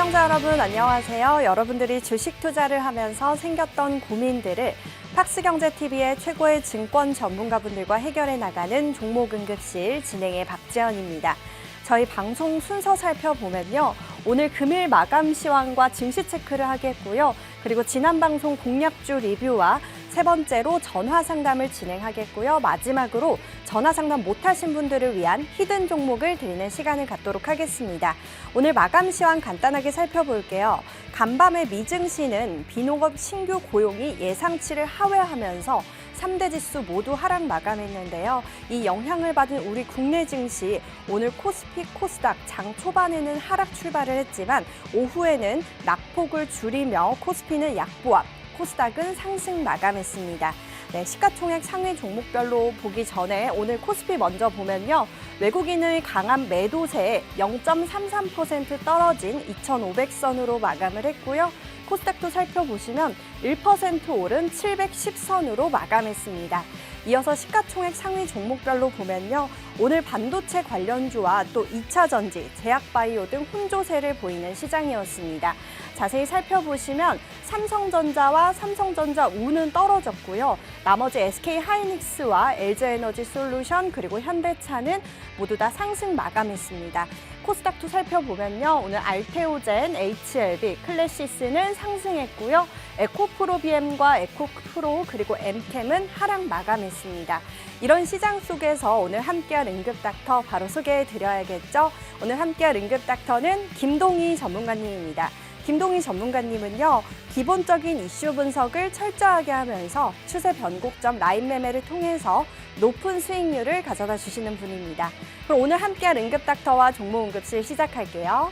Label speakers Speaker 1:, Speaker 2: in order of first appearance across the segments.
Speaker 1: 시청자 여러분 안녕하세요. 여러분들이 주식 투자를 하면서 생겼던 고민들을 팍스경제TV의 최고의 증권 전문가분들과 해결해 나가는 종목응급실 진행의 박지연입니다. 저희 방송 순서 살펴보면요. 오늘 금일 마감 시황과 증시 체크를 하겠고요. 그리고 지난 방송 공략주 리뷰와 세 번째로 전화 상담을 진행하겠고요. 마지막으로 전화 상담 못하신 분들을 위한 히든 종목을 드리는 시간을 갖도록 하겠습니다. 오늘 마감 시황 간단하게 살펴볼게요. 간밤에 미증시는 비농업 신규 고용이 예상치를 하회하면서 3대 지수 모두 하락 마감했는데요. 이 영향을 받은 우리 국내 증시 오늘 코스피, 코스닥 장 초반에는 하락 출발을 했지만 오후에는 낙폭을 줄이며 코스피는 약보합, 코스닥은 상승 마감했습니다. 네, 시가총액 상위 종목별로 보기 전에 오늘 코스피 먼저 보면요. 외국인의 강한 매도세에 0.33% 떨어진 2,500선으로 마감을 했고요. 코스닥도 살펴보시면 1% 오른 710선으로 마감했습니다. 이어서 시가총액 상위 종목별로 보면요. 오늘 반도체 관련주와 또 2차 전지, 제약바이오 등 혼조세를 보이는 시장이었습니다. 자세히 살펴보시면 삼성전자와 삼성전자 우는 떨어졌고요. 나머지 SK하이닉스와 LG에너지솔루션 그리고 현대차는 모두 다 상승 마감했습니다. 코스닥도 살펴보면요. 오늘 알테오젠, HLB, 클래시스는 상승했고요. 에코프로비엠과 에코프로 그리고 엠캠은 하락 마감했습니다. 이런 시장 속에서 오늘 함께할 응급닥터 바로 소개해드려야겠죠. 오늘 함께할 응급닥터는 김동희 전문가님입니다. 김동희 전문가님은요, 기본적인 이슈 분석을 철저하게 하면서 추세 변곡점 라인 매매를 통해서 높은 수익률을 가져다 주시는 분입니다. 그럼 오늘 함께할 응급닥터와 종목응급실 시작할게요.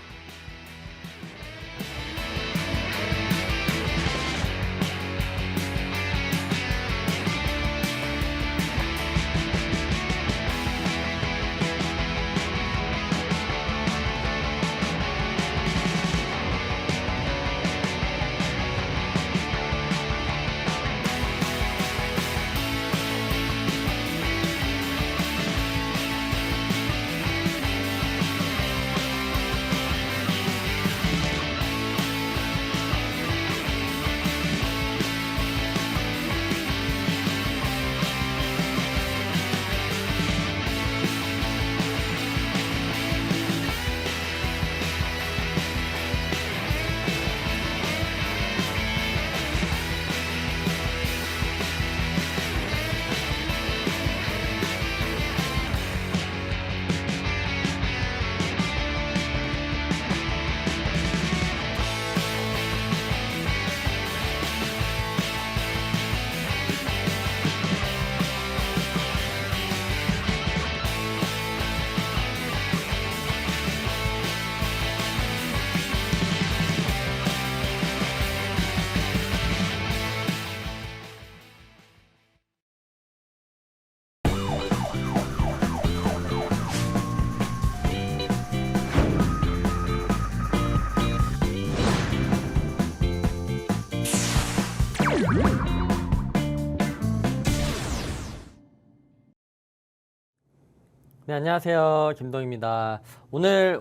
Speaker 2: 네, 안녕하세요. 김동희입니다. 오늘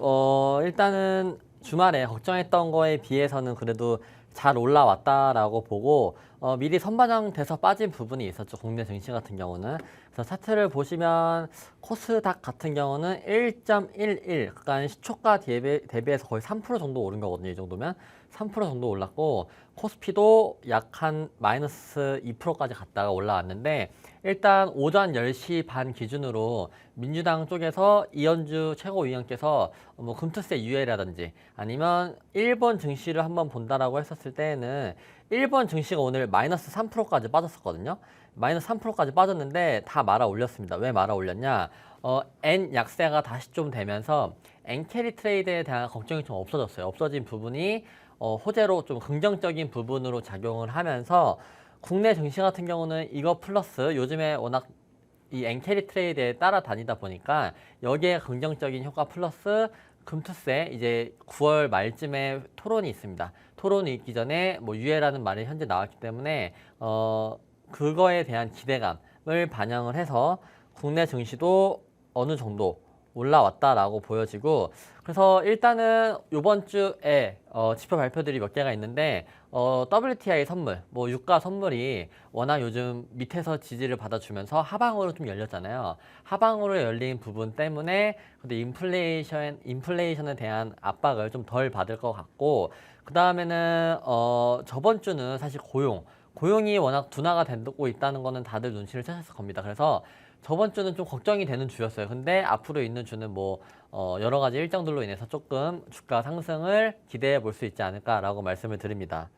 Speaker 2: 일단은 주말에 걱정했던 거에 비해서는 그래도 잘 올라왔다라고 보고 미리 선반영돼서 빠진 부분이 있었죠. 국내 증시 같은 경우는. 그래서 차트를 보시면 코스닥 같은 경우는 1.11, 그러니까 시초가 대비해서 거의 3% 정도 오른 거거든요. 이 정도면 3% 정도 올랐고 코스피도 약 한 마이너스 2%까지 갔다가 올라왔는데 일단 오전 10시 반 기준으로 민주당 쪽에서 이현주 최고위원께서 뭐 금투세 유예라든지 아니면 일본 증시를 한번 본다라고 했었을 때에는 일본 증시가 오늘 마이너스 3%까지 빠졌었거든요. 마이너스 3%까지 빠졌는데 다 말아 올렸습니다. 왜 말아 올렸냐? 엔 약세가 다시 좀 되면서 엔캐리 트레이드에 대한 걱정이 좀 없어졌어요. 없어진 부분이 호재로 좀 긍정적인 부분으로 작용을 하면서 국내 증시 같은 경우는 이거 플러스 요즘에 워낙 이 엔캐리 트레이드에 따라다니다 보니까 여기에 긍정적인 효과 플러스 금투세 이제 9월 말쯤에 토론이 있습니다. 토론이 있기 전에 뭐 유예라는 말이 현재 나왔기 때문에 그거에 대한 기대감을 반영을 해서 국내 증시도 어느 정도 올라왔다라고 보여지고 그래서 일단은 이번 주에 지표 발표들이 몇 개가 있는데 WTI 선물, 뭐 유가 선물이 워낙 요즘 밑에서 지지를 받아주면서 하방으로 좀 열렸잖아요. 하방으로 열린 부분 때문에 근데 인플레이션에 대한 압박을 좀 덜 받을 것 같고 그 다음에는 저번 주는 사실 고용이 워낙 둔화가 되고 있다는 거는 다들 눈치를 채셨을 겁니다. 그래서 저번 주는 좀 걱정이 되는 주였어요. 근데 앞으로 있는 주는 뭐 여러 가지 일정들로 인해서 조금 주가 상승을 기대해 볼 수 있지 않을까라고 말씀을 드립니다.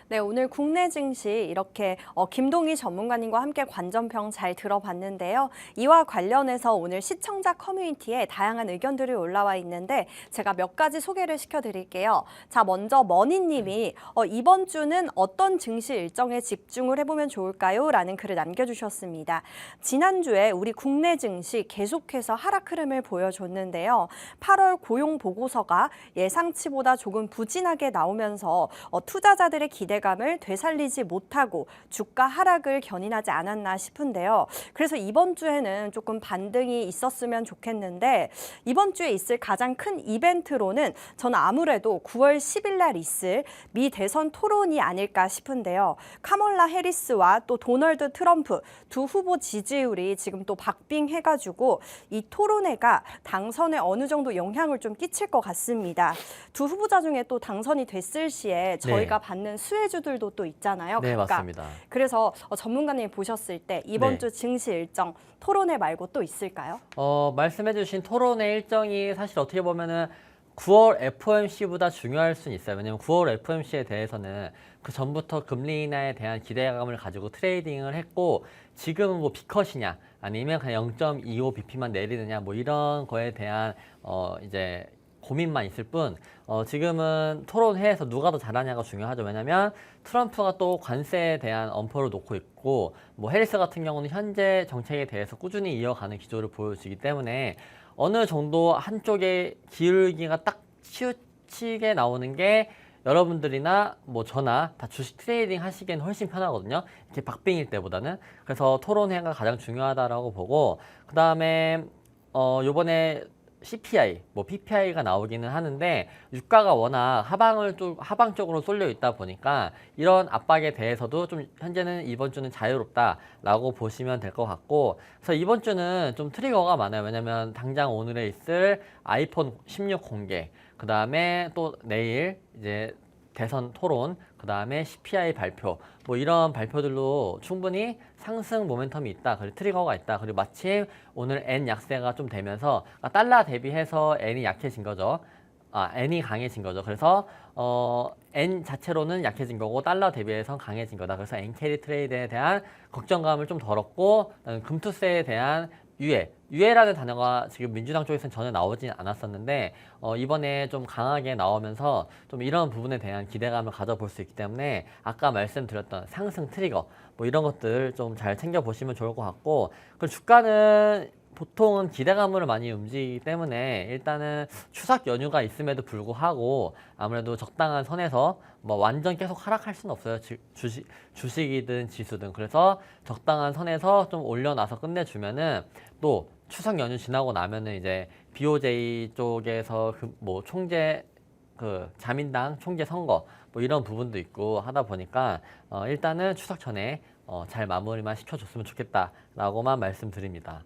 Speaker 1: 네, 오늘 국내 증시 이렇게 김동희 전문가님과 함께 관전평 잘 들어봤는데요. 이와 관련해서 오늘 시청자 커뮤니티에 다양한 의견들이 올라와 있는데 제가 몇 가지 소개를 시켜드릴게요. 자, 먼저 머니님이 이번 주는 어떤 증시 일정에 집중을 해보면 좋을까요? 라는 글을 남겨주셨습니다. 지난주에 우리 국내 증시 계속해서 하락 흐름을 보여줬는데요. 8월 고용 보고서가 예상치보다 조금 부진하게 나오면서 투자자들의 기대감을 되살리지 못하고 주가 하락을 견인하지 않았나 싶은데요. 그래서 이번 주에는 조금 반등이 있었으면 좋겠는데 이번 주에 있을 가장 큰 이벤트로는 저는 아무래도 9월 10일 날 있을 미 대선 토론이 아닐까 싶은데요. 카멀라 해리스와 또 도널드 트럼프 두 후보 지지율이 지금 또 박빙해가지고 이 토론회가 당선에 어느 정도 영향을 좀 끼칠 것 같습니다. 두 후보자 중에 또 당선이 됐을 시에 저희가 받는 수혜주들도 또 있잖아요.
Speaker 2: 네,
Speaker 1: 각각.
Speaker 2: 맞습니다.
Speaker 1: 그래서 전문가님이 보셨을 때 이번
Speaker 2: 네.
Speaker 1: 주 증시 일정 토론회 말고 또 있을까요?
Speaker 2: 말씀해주신 토론의 일정이 사실 어떻게 보면은 9월 FOMC보다 중요할 수는 있어요. 왜냐면 9월 FOMC에 대해서는 그 전부터 금리 인하에 대한 기대감을 가지고 트레이딩을 했고 지금은 뭐 B컷이냐 아니면 그냥 0.25bp만 내리느냐 뭐 이런 거에 대한 이제 고민만 있을 뿐 지금은 토론회에서 누가 더 잘하냐가 중요하죠. 왜냐하면 트럼프가 또 관세에 대한 엄포를 놓고 있고 뭐 해리스 같은 경우는 현재 정책에 대해서 꾸준히 이어가는 기조를 보여주기 때문에 어느 정도 한쪽에 기울기가 딱 치우치게 나오는 게 여러분들이나 뭐 저나 다 주식 트레이딩 하시기엔 훨씬 편하거든요. 이렇게 박빙일 때보다는. 그래서 토론회가 가장 중요하다라고 보고 그 다음에 요번에 CPI, 뭐 PPI가 나오기는 하는데 유가가 워낙 하방 쪽으로 쏠려 있다 보니까 이런 압박에 대해서도 좀 현재는 이번 주는 자유롭다라고 보시면 될 것 같고 그래서 이번 주는 좀 트리거가 많아요. 왜냐면 당장 오늘에 있을 아이폰 16 공개, 그 다음에 또 내일 이제 대선 토론, 그 다음에 CPI 발표, 뭐 이런 발표들로 충분히 상승 모멘텀이 있다. 그리고 트리거가 있다. 그리고 마침 오늘 N 약세가 좀 되면서 달러 대비해서 N이 약해진 거죠. N이 강해진 거죠. 그래서 N 자체로는 약해진 거고 달러 대비해서 강해진 거다. 그래서 N 캐리 트레이드에 대한 걱정감을 좀 덜었고 금투세에 대한 유예라는 단어가 지금 민주당 쪽에서는 전혀 나오진 않았었는데 이번에 좀 강하게 나오면서 좀 이런 부분에 대한 기대감을 가져볼 수 있기 때문에 아까 말씀드렸던 상승 트리거 뭐 이런 것들 좀 잘 챙겨보시면 좋을 것 같고 그 주가는 보통은 기대감으로 많이 움직이기 때문에 일단은 추석 연휴가 있음에도 불구하고 아무래도 적당한 선에서 뭐 완전 계속 하락할 수는 없어요. 주식이든 지수든. 그래서 적당한 선에서 좀 올려놔서 끝내주면은 또 추석 연휴 지나고 나면은 이제 BOJ 쪽에서 뭐 총재 자민당 총재 선거 뭐 이런 부분도 있고 하다 보니까 일단은 추석 전에 잘 마무리만 시켜줬으면 좋겠다라고만 말씀드립니다.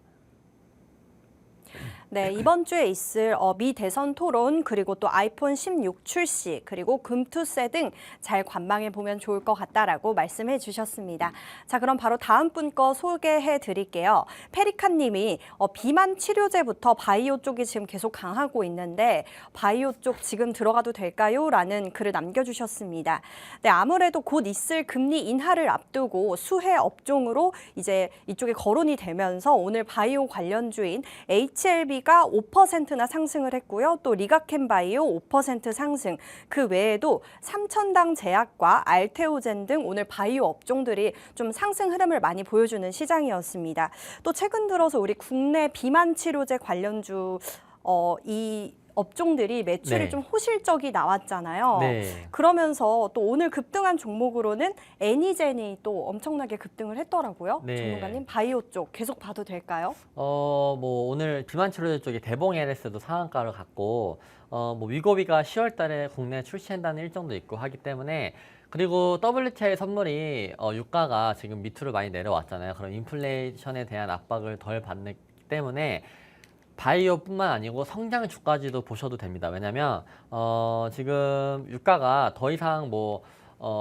Speaker 1: 네, 이번 주에 있을 미 대선 토론 그리고 또 아이폰 16 출시 그리고 금투세 등 잘 관망해 보면 좋을 것 같다라고 말씀해 주셨습니다. 자, 그럼 바로 다음 분 거 소개해 드릴게요. 페리칸 님이 비만 치료제부터 바이오 쪽이 지금 계속 강하고 있는데 바이오 쪽 지금 들어가도 될까요? 라는 글을 남겨주셨습니다. 네, 아무래도 곧 있을 금리 인하를 앞두고 수혜 업종으로 이제 이쪽에 거론이 되면서 오늘 바이오 관련주인 HLB가 5%나 상승을 했고요. 또 리가켄바이오 5% 상승. 그 외에도 삼천당 제약과 알테오젠 등 오늘 바이오 업종들이 좀 상승 흐름을 많이 보여주는 시장이었습니다. 또 최근 들어서 우리 국내 비만 치료제 관련주 이 업종들이 매출이
Speaker 2: 네.
Speaker 1: 좀 호실적이 나왔잖아요.
Speaker 2: 네.
Speaker 1: 그러면서 또 오늘 급등한 종목으로는 애니젠이 또 엄청나게 급등을 했더라고요.
Speaker 2: 네.
Speaker 1: 전문가님, 바이오 쪽 계속 봐도 될까요?
Speaker 2: 뭐 오늘 비만치료제 쪽에 대봉 LS도 상한가를 갔고, 뭐 위고비가 10월 달에 국내에 출시한다는 일정도 있고 하기 때문에, 그리고 WTI 선물이 유가가 지금 밑으로 많이 내려왔잖아요. 그럼 인플레이션에 대한 압박을 덜 받기 때문에 바이오뿐만 아니고 성장 주까지도 보셔도 됩니다. 왜냐면 지금 유가가 더 이상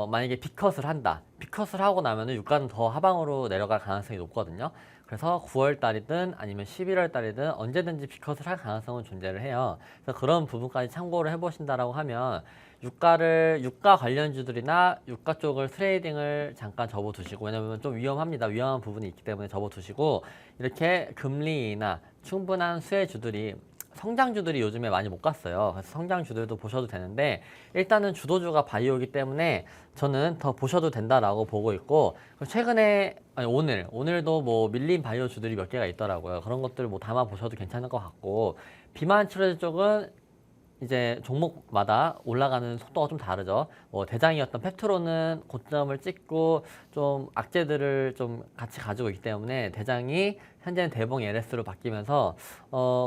Speaker 2: 만약에 비컷을 한다. 비컷을 하고 나면은 유가는 더 하방으로 내려갈 가능성이 높거든요. 그래서 9월 달이든 아니면 11월 달이든 언제든지 비컷을 할 가능성은 존재를 해요. 그래서 그런 부분까지 참고를 해보신다라고 하면 유가 관련주들이나 유가 쪽을 트레이딩을 잠깐 접어두시고, 왜냐면 좀 위험합니다. 위험한 부분이 있기 때문에 접어두시고, 이렇게 금리나 충분한 수혜주들이 성장주들이 요즘에 많이 못 갔어요. 그래서 성장주들도 보셔도 되는데, 일단은 주도주가 바이오이기 때문에 저는 더 보셔도 된다라고 보고 있고, 최근에 오늘도 뭐 밀린 바이오주들이 몇 개가 있더라고요. 그런 것들 뭐 담아 보셔도 괜찮을 것 같고, 비만 치료제 쪽은 이제 종목마다 올라가는 속도가 좀 다르죠. 대장이었던 펩트로는 고점을 찍고 좀 악재들을 좀 같이 가지고 있기 때문에 대장이 현재는 대봉 LS로 바뀌면서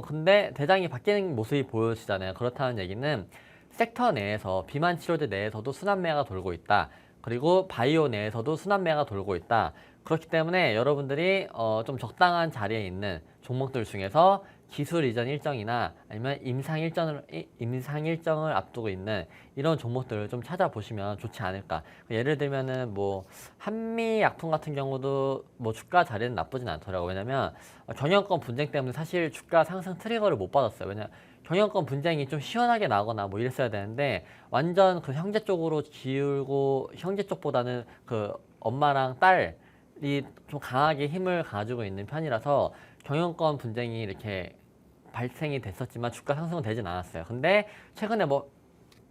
Speaker 2: 근데 대장이 바뀌는 모습이 보여지잖아요. 그렇다는 얘기는 섹터 내에서 비만 치료제 내에서도 순환매가 돌고 있다. 그리고 바이오 내에서도 순환매가 돌고 있다. 그렇기 때문에 여러분들이 좀 적당한 자리에 있는 종목들 중에서 기술 이전 일정이나 아니면 임상 일정을 앞두고 있는 이런 종목들을 좀 찾아보시면 좋지 않을까. 예를 들면은 뭐 한미약품 같은 경우도 뭐 주가 자리는 나쁘진 않더라고요. 왜냐면 경영권 분쟁 때문에 사실 주가 상승 트리거를 못 받았어요. 왜냐 경영권 분쟁이 좀 시원하게 나거나 뭐 이랬어야 되는데 완전 그 형제 쪽으로 기울고, 형제 쪽보다는 그 엄마랑 딸이 좀 강하게 힘을 가지고 있는 편이라서 경영권 분쟁이 이렇게 발생이 됐었지만 주가 상승은 되진 않았어요. 근데 최근에 뭐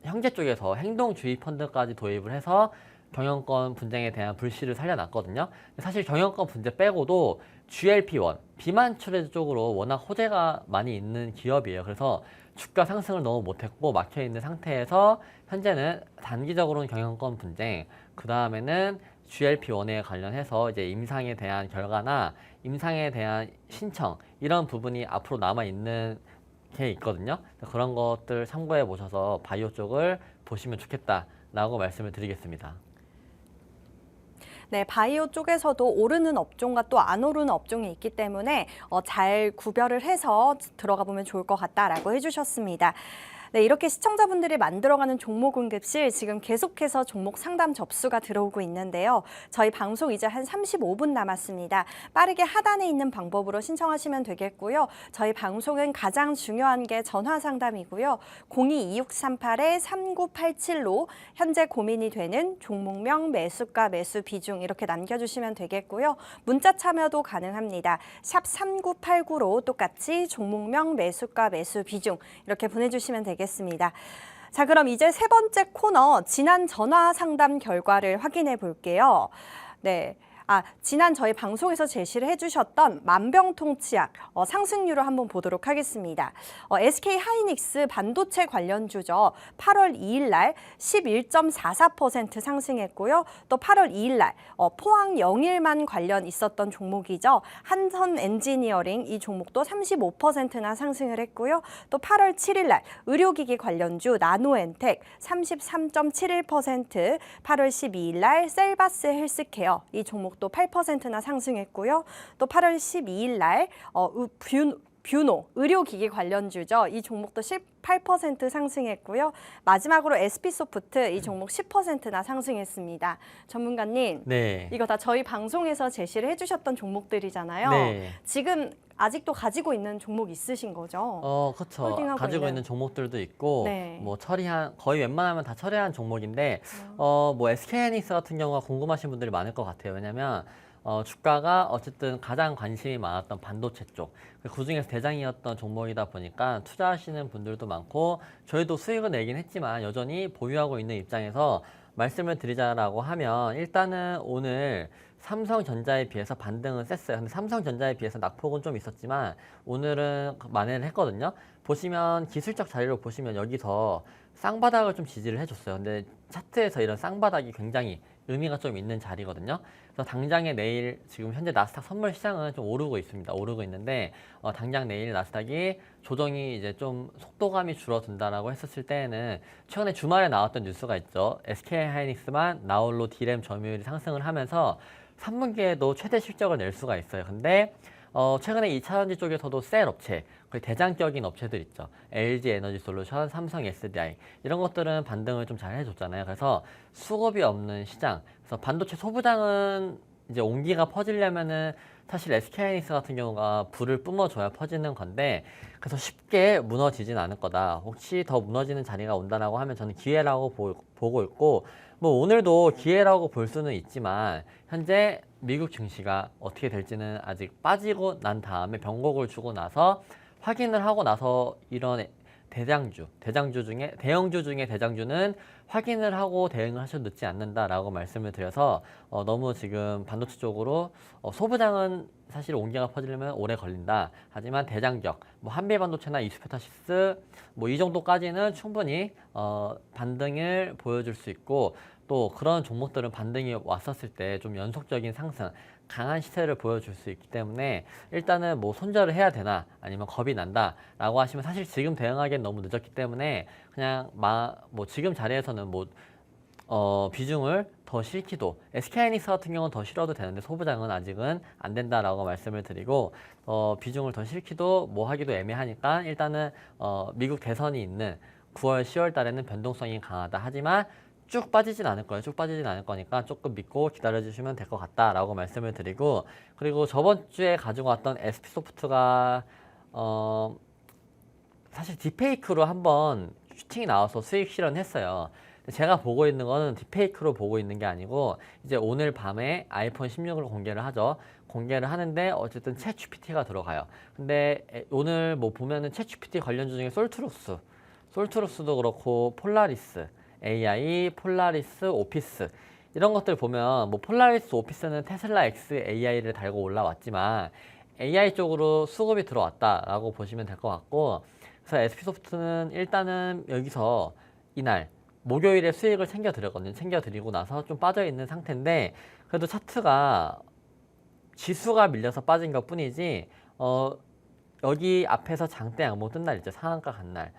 Speaker 2: 형제 쪽에서 행동주의 펀드까지 도입을 해서 경영권 분쟁에 대한 불씨를 살려놨거든요. 사실 경영권 분쟁 빼고도 GLP-1, 비만 치료제 쪽으로 워낙 호재가 많이 있는 기업이에요. 그래서 주가 상승을 너무 못했고 막혀있는 상태에서 현재는 단기적으로는 경영권 분쟁, 그 다음에는 GLP-1에 관련해서 이제 임상에 대한 결과나 임상에 대한 신청, 이런 부분이 앞으로 남아있는 게 있거든요. 그런 것들 참고해 보셔서 바이오 쪽을 보시면 좋겠다라고 말씀을 드리겠습니다.
Speaker 1: 네, 바이오 쪽에서도 오르는 업종과 또 안 오르는 업종이 있기 때문에 잘 구별을 해서 들어가 보면 좋을 것 같다라고 해주셨습니다. 네, 이렇게 시청자분들이 만들어가는 종목 응급실 지금 계속해서 종목 상담 접수가 들어오고 있는데요. 저희 방송 이제 한 35분 남았습니다. 빠르게 하단에 있는 방법으로 신청하시면 되겠고요. 저희 방송은 가장 중요한 게 전화 상담이고요. 02-2638-3987로 현재 고민이 되는 종목명, 매수가, 매수 비중 이렇게 남겨주시면 되겠고요. 문자 참여도 가능합니다. 샵 3989로 똑같이 종목명, 매수가, 매수 비중 이렇게 보내주시면 되겠습니다. 자, 그럼 이제 세 번째 코너 지난 전화 상담 결과를 확인해 볼게요. 네. 지난 저희 방송에서 제시를 해주셨던 만병통치약 상승률을 한번 보도록 하겠습니다. SK 하이닉스 반도체 관련주죠. 8월 2일 날 11.44% 상승했고요. 또 8월 2일 날 포항 영일만 관련 있었던 종목이죠. 한선 엔지니어링 이 종목도 35%나 상승을 했고요. 또 8월 7일 날 의료기기 관련주 나노엔텍 33.71%, 8월 12일 날 셀바스 헬스케어 이 종목 또 8%나 상승했고요. 또 8월 12일 날 뷰노 의료기기 관련주죠. 이 종목도 18% 상승했고요. 마지막으로 SP소프트 이 종목 10%나 상승했습니다. 전문가님,
Speaker 2: 네.
Speaker 1: 이거 다 저희 방송에서 제시를 해주셨던 종목들이잖아요.
Speaker 2: 네.
Speaker 1: 지금 아직도 가지고 있는 종목 있으신 거죠?
Speaker 2: 그렇죠.
Speaker 1: 홀딩하고
Speaker 2: 가지고
Speaker 1: 있는.
Speaker 2: 있는 종목들도 있고,
Speaker 1: 네.
Speaker 2: 뭐 거의 웬만하면 다 처리한 종목인데, 뭐 SK하이닉스 같은 경우가 궁금하신 분들이 많을 것 같아요. 왜냐면 주가가 어쨌든 가장 관심이 많았던 반도체 쪽, 그 중에서 대장이었던 종목이다 보니까 투자하시는 분들도 많고, 저희도 수익을 내긴 했지만 여전히 보유하고 있는 입장에서 말씀을 드리자라고 하면, 일단은 오늘 삼성전자에 비해서 반등은 셌어요. 근데 삼성전자에 비해서 낙폭은 좀 있었지만 오늘은 만회를 했거든요. 보시면 기술적 자리로 보시면 여기서 쌍바닥을 좀 지지를 해줬어요. 근데 차트에서 이런 쌍바닥이 굉장히 의미가 좀 있는 자리거든요. 그래서 당장에 내일 지금 현재 나스닥 선물 시장은 좀 오르고 있습니다. 오르고 있는데 당장 내일 나스닥이 조정이 이제 좀 속도감이 줄어든다라고 했었을 때에는 최근에 주말에 나왔던 뉴스가 있죠. SK하이닉스만 나홀로 D램 점유율이 상승을 하면서 3분기에도 최대 실적을 낼 수가 있어요. 근데 최근에 2차전지 쪽에서도 셀 업체, 그리고 대장격인 업체들 있죠. LG 에너지 솔루션, 삼성 SDI 이런 것들은 반등을 좀 잘 해줬잖아요. 그래서 수급이 없는 시장, 그래서 반도체 소부장은 이제 온기가 퍼지려면은 사실 SK하이닉스 같은 경우가 불을 뿜어줘야 퍼지는 건데 그래서 쉽게 무너지진 않을 거다. 혹시 더 무너지는 자리가 온다라고 하면 저는 기회라고 보고 있고 뭐 오늘도 기회라고 볼 수는 있지만 현재 미국 증시가 어떻게 될지는 아직 빠지고 난 다음에 변곡을 주고 나서 확인을 하고 나서 이런 대장주 중에 대형주 중에 대장주는 확인을 하고 대응을 하셔도 늦지 않는다라고 말씀을 드려서 너무 지금 반도체 쪽으로 소부장은 사실 온기가 퍼지려면 오래 걸린다. 하지만 대장격, 뭐 한미반도체나 이스페타시스 뭐 이 정도까지는 충분히 반등을 보여줄 수 있고 또 그런 종목들은 반등이 왔었을 때 좀 연속적인 상승, 강한 시세를 보여줄 수 있기 때문에 일단은 뭐 손절을 해야 되나 아니면 겁이 난다 라고 하시면 사실 지금 대응하기엔 너무 늦었기 때문에 그냥 뭐 지금 자리에서는 뭐 비중을 더 실기도 SK하이닉스 같은 경우는 더 실어도 되는데 소부장은 아직은 안 된다라고 말씀을 드리고 비중을 더 실기도 뭐 하기도 애매하니까 일단은 미국 대선이 있는 9월 10월 달에는 변동성이 강하다 하지만 쭉 빠지진 않을 거예요. 쭉 빠지진 않을 거니까 조금 믿고 기다려주시면 될 것 같다라고 말씀을 드리고 그리고 저번 주에 가지고 왔던 SP소프트가 사실 딥페이크로 한번 슈팅이 나와서 수익 실현했어요. 제가 보고 있는 거는 딥페이크로 보고 있는 게 아니고 이제 오늘 밤에 아이폰 16을 공개를 하죠. 공개를 하는데 어쨌든 챗GPT가 들어가요. 근데 오늘 뭐 보면은 챗GPT 관련주 중에 솔트루스도 그렇고 폴라리스 AI, 폴라리스, 오피스 이런 것들 보면 뭐 폴라리스, 오피스는 테슬라 X AI를 달고 올라왔지만 AI 쪽으로 수급이 들어왔다라고 보시면 될 것 같고 그래서 SP소프트는 일단은 여기서 이날 목요일에 수익을 챙겨드렸거든요. 챙겨드리고 나서 좀 빠져있는 상태인데 그래도 차트가 지수가 밀려서 빠진 것 뿐이지 여기 앞에서 장대 양봉 뜬 날 있죠. 상한가 간 날.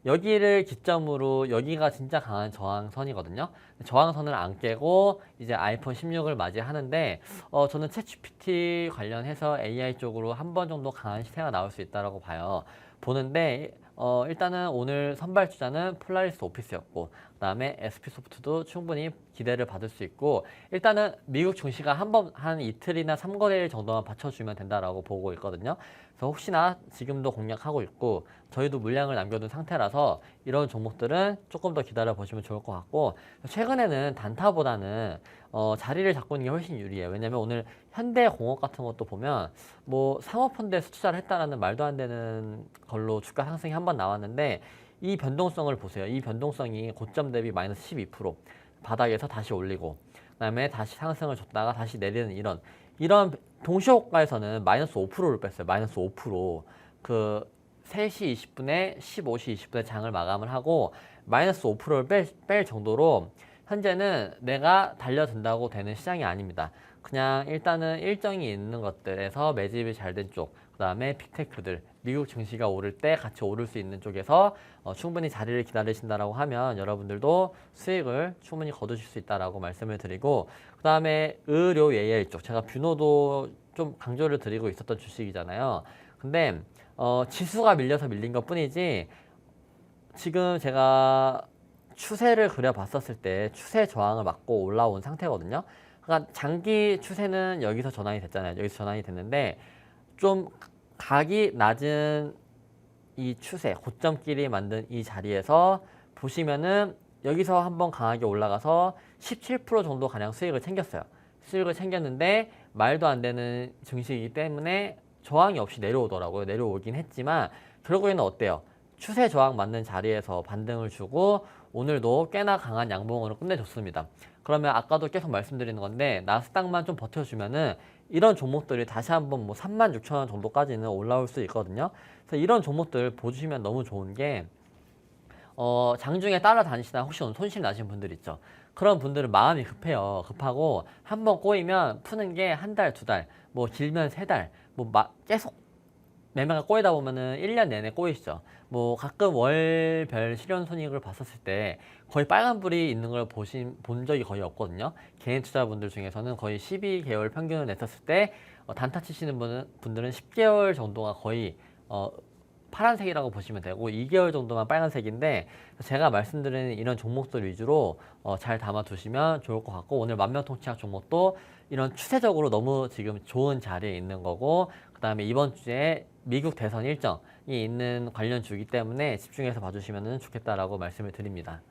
Speaker 2: 여기를 기점으로 여기가 진짜 강한 저항선이거든요. 저항선을 안 깨고 이제 아이폰 16을 맞이하는데 저는 챗GPT 관련해서 AI 쪽으로 한 번 정도 강한 시세가 나올 수 있다고 봐요. 보는데 일단은 오늘 선발 주자는 폴라리스 오피스였고 그다음에 SP소프트도 충분히 기대를 받을 수 있고 일단은 미국 증시가 한 이틀이나 3거래일 정도만 받쳐주면 된다라고 보고 있거든요. 그래서 혹시나 지금도 공략하고 있고 저희도 물량을 남겨둔 상태라서 이런 종목들은 조금 더 기다려 보시면 좋을 것 같고 최근에는 단타보다는 자리를 잡고 있는 게 훨씬 유리해요. 왜냐면 오늘 현대공업 같은 것도 보면 뭐 사모펀드에 투자를 했다라는 말도 안 되는 걸로 주가 상승이 한번 나왔는데 이 변동성을 보세요. 이 변동성이 고점 대비 마이너스 12% 바닥에서 다시 올리고 그다음에 다시 상승을 줬다가 다시 내리는 이런 동시호가에서는 마이너스 5%를 뺐어요. 마이너스 5%. 그 3시 20분에 15시 20분에 장을 마감을 하고 마이너스 5%를 뺄 정도로 현재는 내가 달려든다고 되는 시장이 아닙니다. 그냥 일단은 일정이 있는 것들에서 매집이 잘 된 쪽, 그 다음에 빅테크들, 미국 증시가 오를 때 같이 오를 수 있는 쪽에서 충분히 자리를 기다리신다라고 하면 여러분들도 수익을 충분히 거두실 수 있다라고 말씀을 드리고 그 다음에 의료 예열 쪽, 제가 뷰노도 좀 강조를 드리고 있었던 주식이잖아요. 근데 지수가 밀려서 밀린 것 뿐이지 지금 제가 추세를 그려봤었을 때 추세 저항을 맞고 올라온 상태거든요. 그러니까 장기 추세는 여기서 전환이 됐잖아요. 여기서 전환이 됐는데 좀 각이 낮은 이 추세, 고점끼리 만든 이 자리에서 보시면은 여기서 한번 강하게 올라가서 17% 정도 가량 수익을 챙겼어요. 수익을 챙겼는데 말도 안 되는 증시이기 때문에 저항이 없이 내려오더라고요. 내려오긴 했지만 결국에는 어때요? 추세 저항 맞는 자리에서 반등을 주고 오늘도 꽤나 강한 양봉으로 끝내줬습니다. 그러면 아까도 계속 말씀드리는 건데 나스닥만 좀 버텨주면은 이런 종목들이 다시 한번 뭐 36,000원 정도까지는 올라올 수 있거든요. 그래서 이런 종목들 보시면 너무 좋은 게 장중에 따라다니시다 혹시 오늘 손실 나신 분들 있죠. 그런 분들은 마음이 급해요. 급하고 한번 꼬이면 푸는 게 한 달, 두 달, 뭐 길면 세 달, 뭐 계속 매매가 꼬이다 보면은 1년 내내 꼬이시죠. 뭐 가끔 월별 실현 손익을 봤었을 때 거의 빨간불이 있는 걸 본 적이 거의 없거든요. 개인 투자분들 중에서는 거의 12개월 평균을 냈었을 때 단타 치시는 분들은 10개월 정도가 거의 파란색이라고 보시면 되고 2개월 정도만 빨간색인데 제가 말씀드리는 이런 종목들 위주로 잘 담아 두시면 좋을 것 같고 오늘 만명통치약 종목도 이런 추세적으로 너무 지금 좋은 자리에 있는 거고 그 다음에 이번 주에 미국 대선 일정이 있는 관련 주기 때문에 집중해서 봐주시면 좋겠다라고 말씀을 드립니다.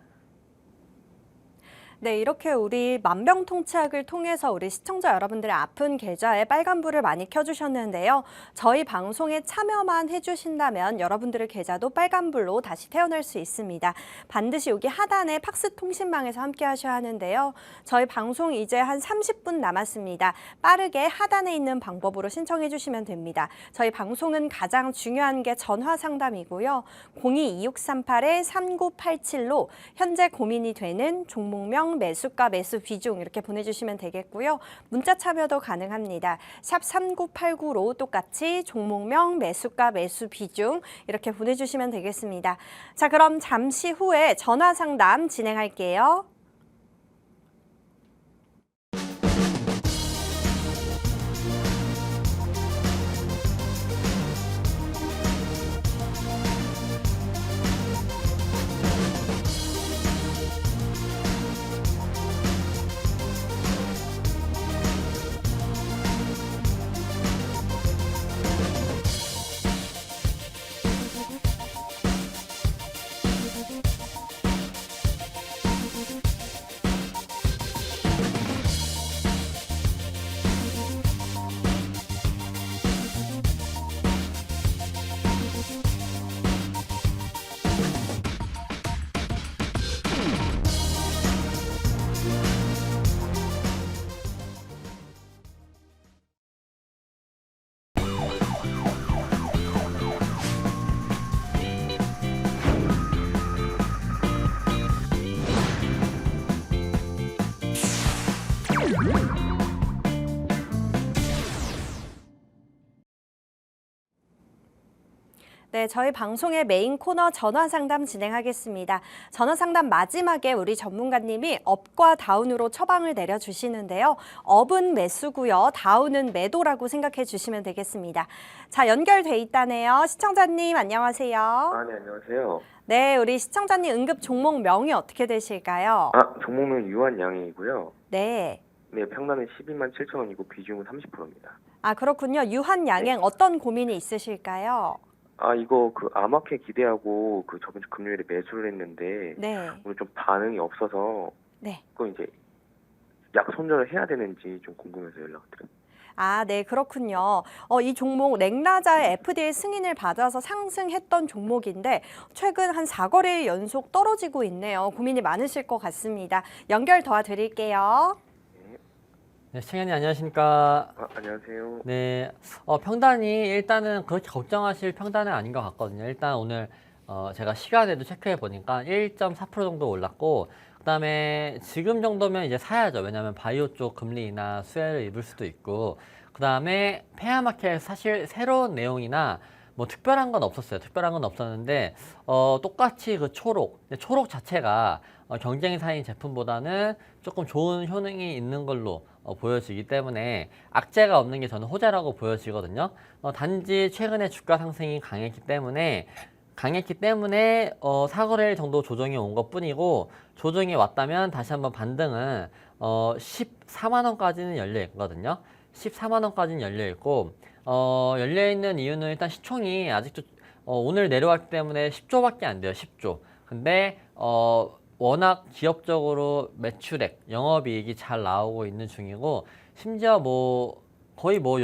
Speaker 1: 네, 이렇게 우리 만병통치약을 통해서 우리 시청자 여러분들의 아픈 계좌에 빨간불을 많이 켜주셨는데요. 저희 방송에 참여만 해주신다면 여러분들의 계좌도 빨간불로 다시 태어날 수 있습니다. 반드시 여기 하단에 팍스 통신망에서 함께 하셔야 하는데요. 저희 방송 이제 한 30분 남았습니다. 빠르게 하단에 있는 방법으로 신청해 주시면 됩니다. 저희 방송은 가장 중요한 게 전화 상담이고요. 02-2638-3987로 현재 고민이 되는 종목명 매수가 매수 비중 이렇게 보내주시면 되겠고요. 문자 참여도 가능합니다. 샵 3989로 똑같이 종목명 매수가 매수 비중 이렇게 보내주시면 되겠습니다. 자, 그럼 잠시 후에 전화 상담 진행할게요. 네, 저희 방송의 메인 코너 전화 상담 진행하겠습니다. 전화 상담 마지막에 우리 전문가님이 업과 다운으로 처방을 내려주시는데요. 업은 매수고요. 다운은 매도라고 생각해 주시면 되겠습니다. 자, 연결돼 있다네요. 시청자님 안녕하세요.
Speaker 3: 네, 안녕하세요.
Speaker 1: 네, 우리 시청자님 응급 종목명이 어떻게 되실까요?
Speaker 3: 종목명 유한양이고요.
Speaker 1: 네.
Speaker 3: 네, 평단은 127,000원이고 비중은 30%입니다.
Speaker 1: 아, 그렇군요. 유한양행 어떤 고민이 있으실까요?
Speaker 3: 이거 암호화폐 기대하고 저번 주 금요일에 매수를 했는데
Speaker 1: 네.
Speaker 3: 오늘 좀 반응이 없어서
Speaker 1: 네.
Speaker 3: 그거 이제 약 손절을 해야 되는지 좀 궁금해서 연락드려요.
Speaker 1: 아, 네, 그렇군요. 이 종목 랭라자의 FDA 승인을 받아서 상승했던 종목인데 최근 한 4거래일 연속 떨어지고 있네요. 고민이 많으실 것 같습니다. 연결 도와드릴게요.
Speaker 2: 네, 시청자님 안녕하십니까?
Speaker 3: 안녕하세요.
Speaker 2: 네, 평단이 일단은 그렇게 걱정하실 평단은 아닌 것 같거든요. 일단 오늘 제가 시간에도 체크해 보니까 1.4% 정도 올랐고 그 다음에 지금 정도면 이제 사야죠. 왜냐하면 바이오 쪽 금리 인하 수혜를 입을 수도 있고 그 다음에 페어마켓 사실 새로운 내용이나 뭐 특별한 건 없었어요. 특별한 건 없었는데 똑같이 그 초록 자체가 경쟁사인 제품보다는 조금 좋은 효능이 있는 걸로 보여지기 때문에 악재가 없는 게 저는 호재라고 보여지거든요. 단지 최근에 주가 상승이 강했기 때문에 4거래일 정도 조정이 온 것 뿐이고 조정이 왔다면 다시 한번 반등은 14만 원까지는 열려 있거든요. 14만 원까지는 열려 있고 열려 있는 이유는 일단 시총이 아직도 오늘 내려왔기 때문에 10조밖에 안 돼요. 10조. 근데 워낙 기업적으로 매출액, 영업이익이 잘 나오고 있는 중이고 심지어 뭐 거의 뭐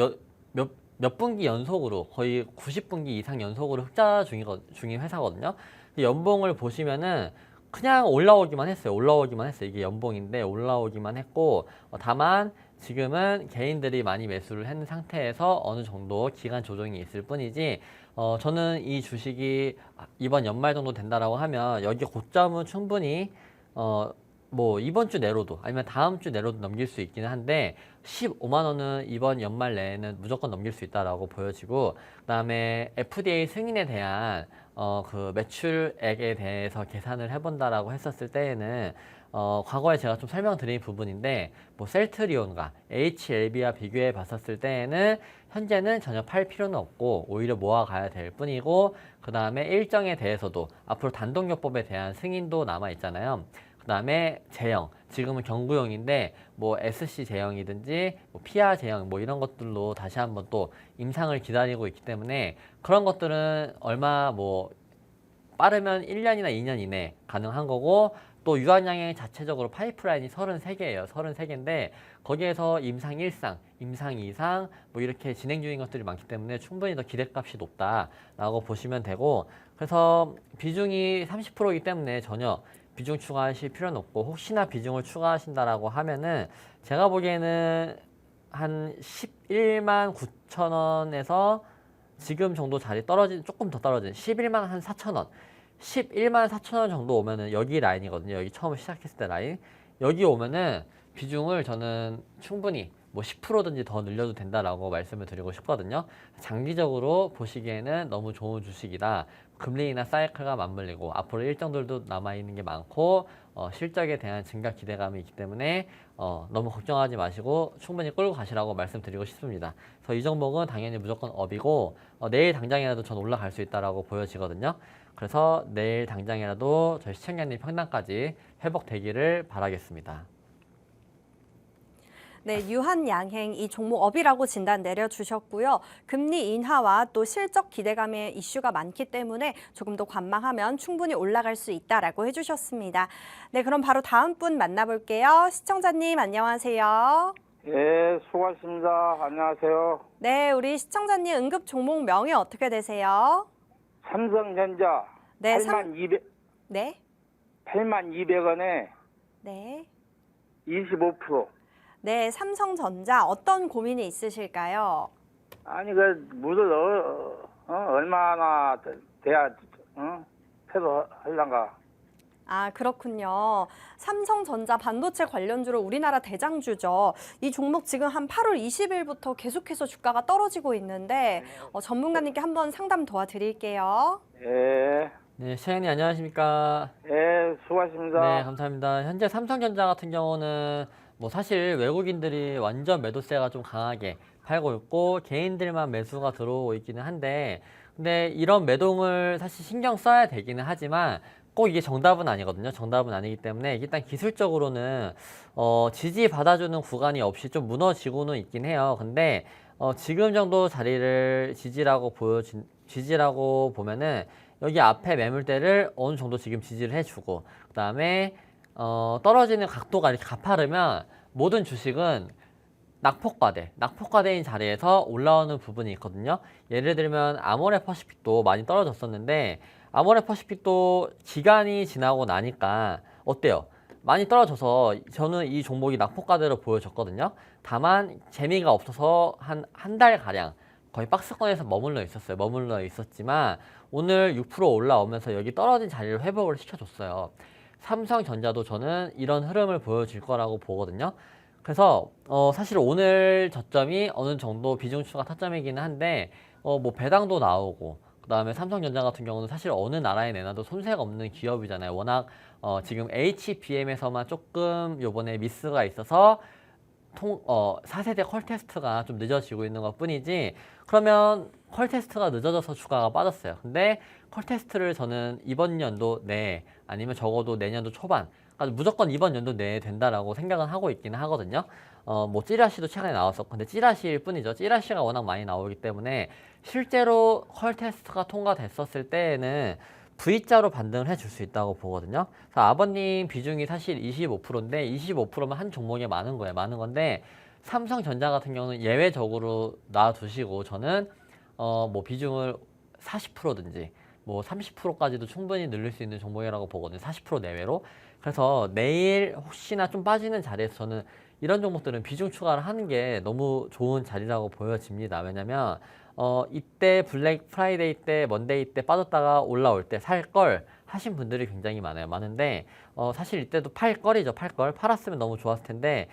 Speaker 2: 몇 몇 분기 연속으로 거의 90분기 이상 연속으로 흑자 중인 회사거든요. 연봉을 보시면은 그냥 올라오기만 했어요. 올라오기만 했어요. 이게 연봉인데 올라오기만 했고 다만 지금은 개인들이 많이 매수를 했는 상태에서 어느 정도 기간 조정이 있을 뿐이지 저는 이 주식이 이번 연말 정도 된다라고 하면 여기 고점은 충분히 뭐 이번 주 내로도 아니면 다음 주 내로도 넘길 수 있기는 한데 15만 원은 이번 연말 내에는 무조건 넘길 수 있다라고 보여지고 그다음에 FDA 승인에 대한 그 매출액에 대해서 계산을 해본다라고 했었을 때에는 과거에 제가 좀 설명드린 부분인데 뭐 셀트리온과 HLB와 비교해 봤었을 때에는 현재는 전혀 팔 필요는 없고 오히려 모아가야 될 뿐이고 그 다음에 일정에 대해서도 앞으로 단독요법에 대한 승인도 남아 있잖아요. 그 다음에 제형, 지금은 경구용인데 뭐 SC 제형이든지 뭐 PR 제형 뭐 이런 것들로 다시 한번 또 임상을 기다리고 있기 때문에 그런 것들은 얼마 뭐 빠르면 1년이나 2년 이내 가능한 거고 또 유한양행 자체적으로 파이프라인이 33개예요. 33개인데 거기에서 임상 1상, 임상 2상 뭐 이렇게 진행 중인 것들이 많기 때문에 충분히 더 기대값이 높다라고 보시면 되고 그래서 비중이 30%이기 때문에 전혀 비중 추가하실 필요는 없고 혹시나 비중을 추가하신다라고 하면은 제가 보기에는 한 11만 9천 원에서 지금 정도 자리 떨어진 조금 더 떨어진 11만 한 4천 원 11만 4천 원 정도 오면은 여기 라인이거든요. 여기 처음 시작했을 때 라인 여기 오면은 비중을 저는 충분히 뭐 10%든지 더 늘려도 된다라고 말씀을 드리고 싶거든요. 장기적으로 보시기에는 너무 좋은 주식이다. 금리나 사이클과 맞물리고 앞으로 일정들도 남아있는 게 많고 실적에 대한 증가 기대감이 있기 때문에 너무 걱정하지 마시고 충분히 끌고 가시라고 말씀드리고 싶습니다. 그래서 이 종목은 당연히 무조건 업이고 내일 당장이라도 전 올라갈 수 있다라고 보여지거든요. 그래서 내일 당장이라도 저희 시청자님 평단까지 회복되기를 바라겠습니다.
Speaker 1: 네, 유한양행 이 종목 업이라고 진단 내려주셨고요. 금리 인하와 또 실적 기대감의 이슈가 많기 때문에 조금 더 관망하면 충분히 올라갈 수 있다라고 해주셨습니다. 네, 그럼 바로 다음 분 만나볼게요. 시청자님 안녕하세요.
Speaker 4: 예, 수고하셨습니다. 안녕하세요.
Speaker 1: 네, 우리 시청자님 응급 종목 명이 어떻게 되세요?
Speaker 4: 삼성전자
Speaker 1: 네,
Speaker 4: 8200,
Speaker 1: 네,
Speaker 4: 8200원에
Speaker 1: 네.
Speaker 4: 25%.
Speaker 1: 네, 삼성전자 어떤 고민이 있으실까요?
Speaker 4: 아니, 그, 무슨, 얼마나 돼야, 패도 하려는가.
Speaker 1: 아, 그렇군요. 삼성전자 반도체 관련주로 우리나라 대장주죠. 이 종목 지금 한 8월 20일부터 계속해서 주가가 떨어지고 있는데 전문가님께 한번 상담 도와드릴게요.
Speaker 4: 예,
Speaker 2: 네, 시청자님 안녕하십니까?
Speaker 4: 예, 수고하셨습니다.
Speaker 2: 네, 감사합니다. 현재 삼성전자 같은 경우는 뭐 사실 외국인들이 완전 매도세가 좀 강하게 팔고 있고 개인들만 매수가 들어오고 있기는 한데 근데 이런 매동을 사실 신경 써야 되기는 하지만 꼭 이게 정답은 아니거든요. 정답은 아니기 때문에 일단 기술적으로는 지지 받아주는 구간이 없이 좀 무너지고는 있긴 해요. 근데 지금 정도 자리를 지지라고 보면은 여기 앞에 매물대를 어느 정도 지금 지지를 해주고 그 다음에 떨어지는 각도가 이렇게 가파르면 모든 주식은 낙폭과대인 자리에서 올라오는 부분이 있거든요. 예를 들면 아모레퍼시픽도 많이 떨어졌었는데 아모레퍼시픽도 기간이 지나고 나니까 어때요? 많이 떨어져서 저는 이 종목이 낙폭과대로 보여졌거든요. 다만 재미가 없어서 한 달가량 거의 박스권에서 머물러 있었지만 오늘 6% 올라오면서 여기 떨어진 자리를 회복을 시켜줬어요. 삼성전자도 저는 이런 흐름을 보여줄 거라고 보거든요. 그래서 사실 오늘 저점이 어느 정도 비중 추가 타점이기는 한데 뭐 배당도 나오고 그 다음에 삼성전자 같은 경우는 사실 어느 나라에 내놔도 손색 없는 기업이잖아요. 워낙 지금 HBM에서만 조금 요번에 미스가 있어서 4세대 컬 테스트가 좀 늦어지고 있는 것 뿐이지 그러면 컬 테스트가 늦어져서 주가가 빠졌어요. 근데 컬 테스트를 저는 이번 연도 내에 아니면 적어도 내년도 초반 그러니까 무조건 이번 연도 내에 된다라고 생각은 하고 있기는 하거든요. 뭐 찌라시도 최근에 나왔었고 근데 찌라시일 뿐이죠. 찌라시가 워낙 많이 나오기 때문에 실제로 컬 테스트가 통과됐었을 때에는 V자로 반등을 해줄 수 있다고 보거든요. 그래서 아버님 비중이 사실 25%인데 25%면 한 종목에 많은 거예요. 많은 건데 삼성전자 같은 경우는 예외적으로 놔두시고 저는 뭐 비중을 40%든지 뭐 30%까지도 충분히 늘릴 수 있는 종목이라고 보거든요. 40% 내외로. 그래서 내일 혹시나 좀 빠지는 자리에서 저는 이런 종목들은 비중 추가를 하는 게 너무 좋은 자리라고 보여집니다. 왜냐면 이때 블랙 프라이데이 때, 먼데이 때 빠졌다가 올라올 때 살 걸 하신 분들이 굉장히 많은데 사실 이때도 팔 걸이죠. 팔 걸. 팔았으면 너무 좋았을 텐데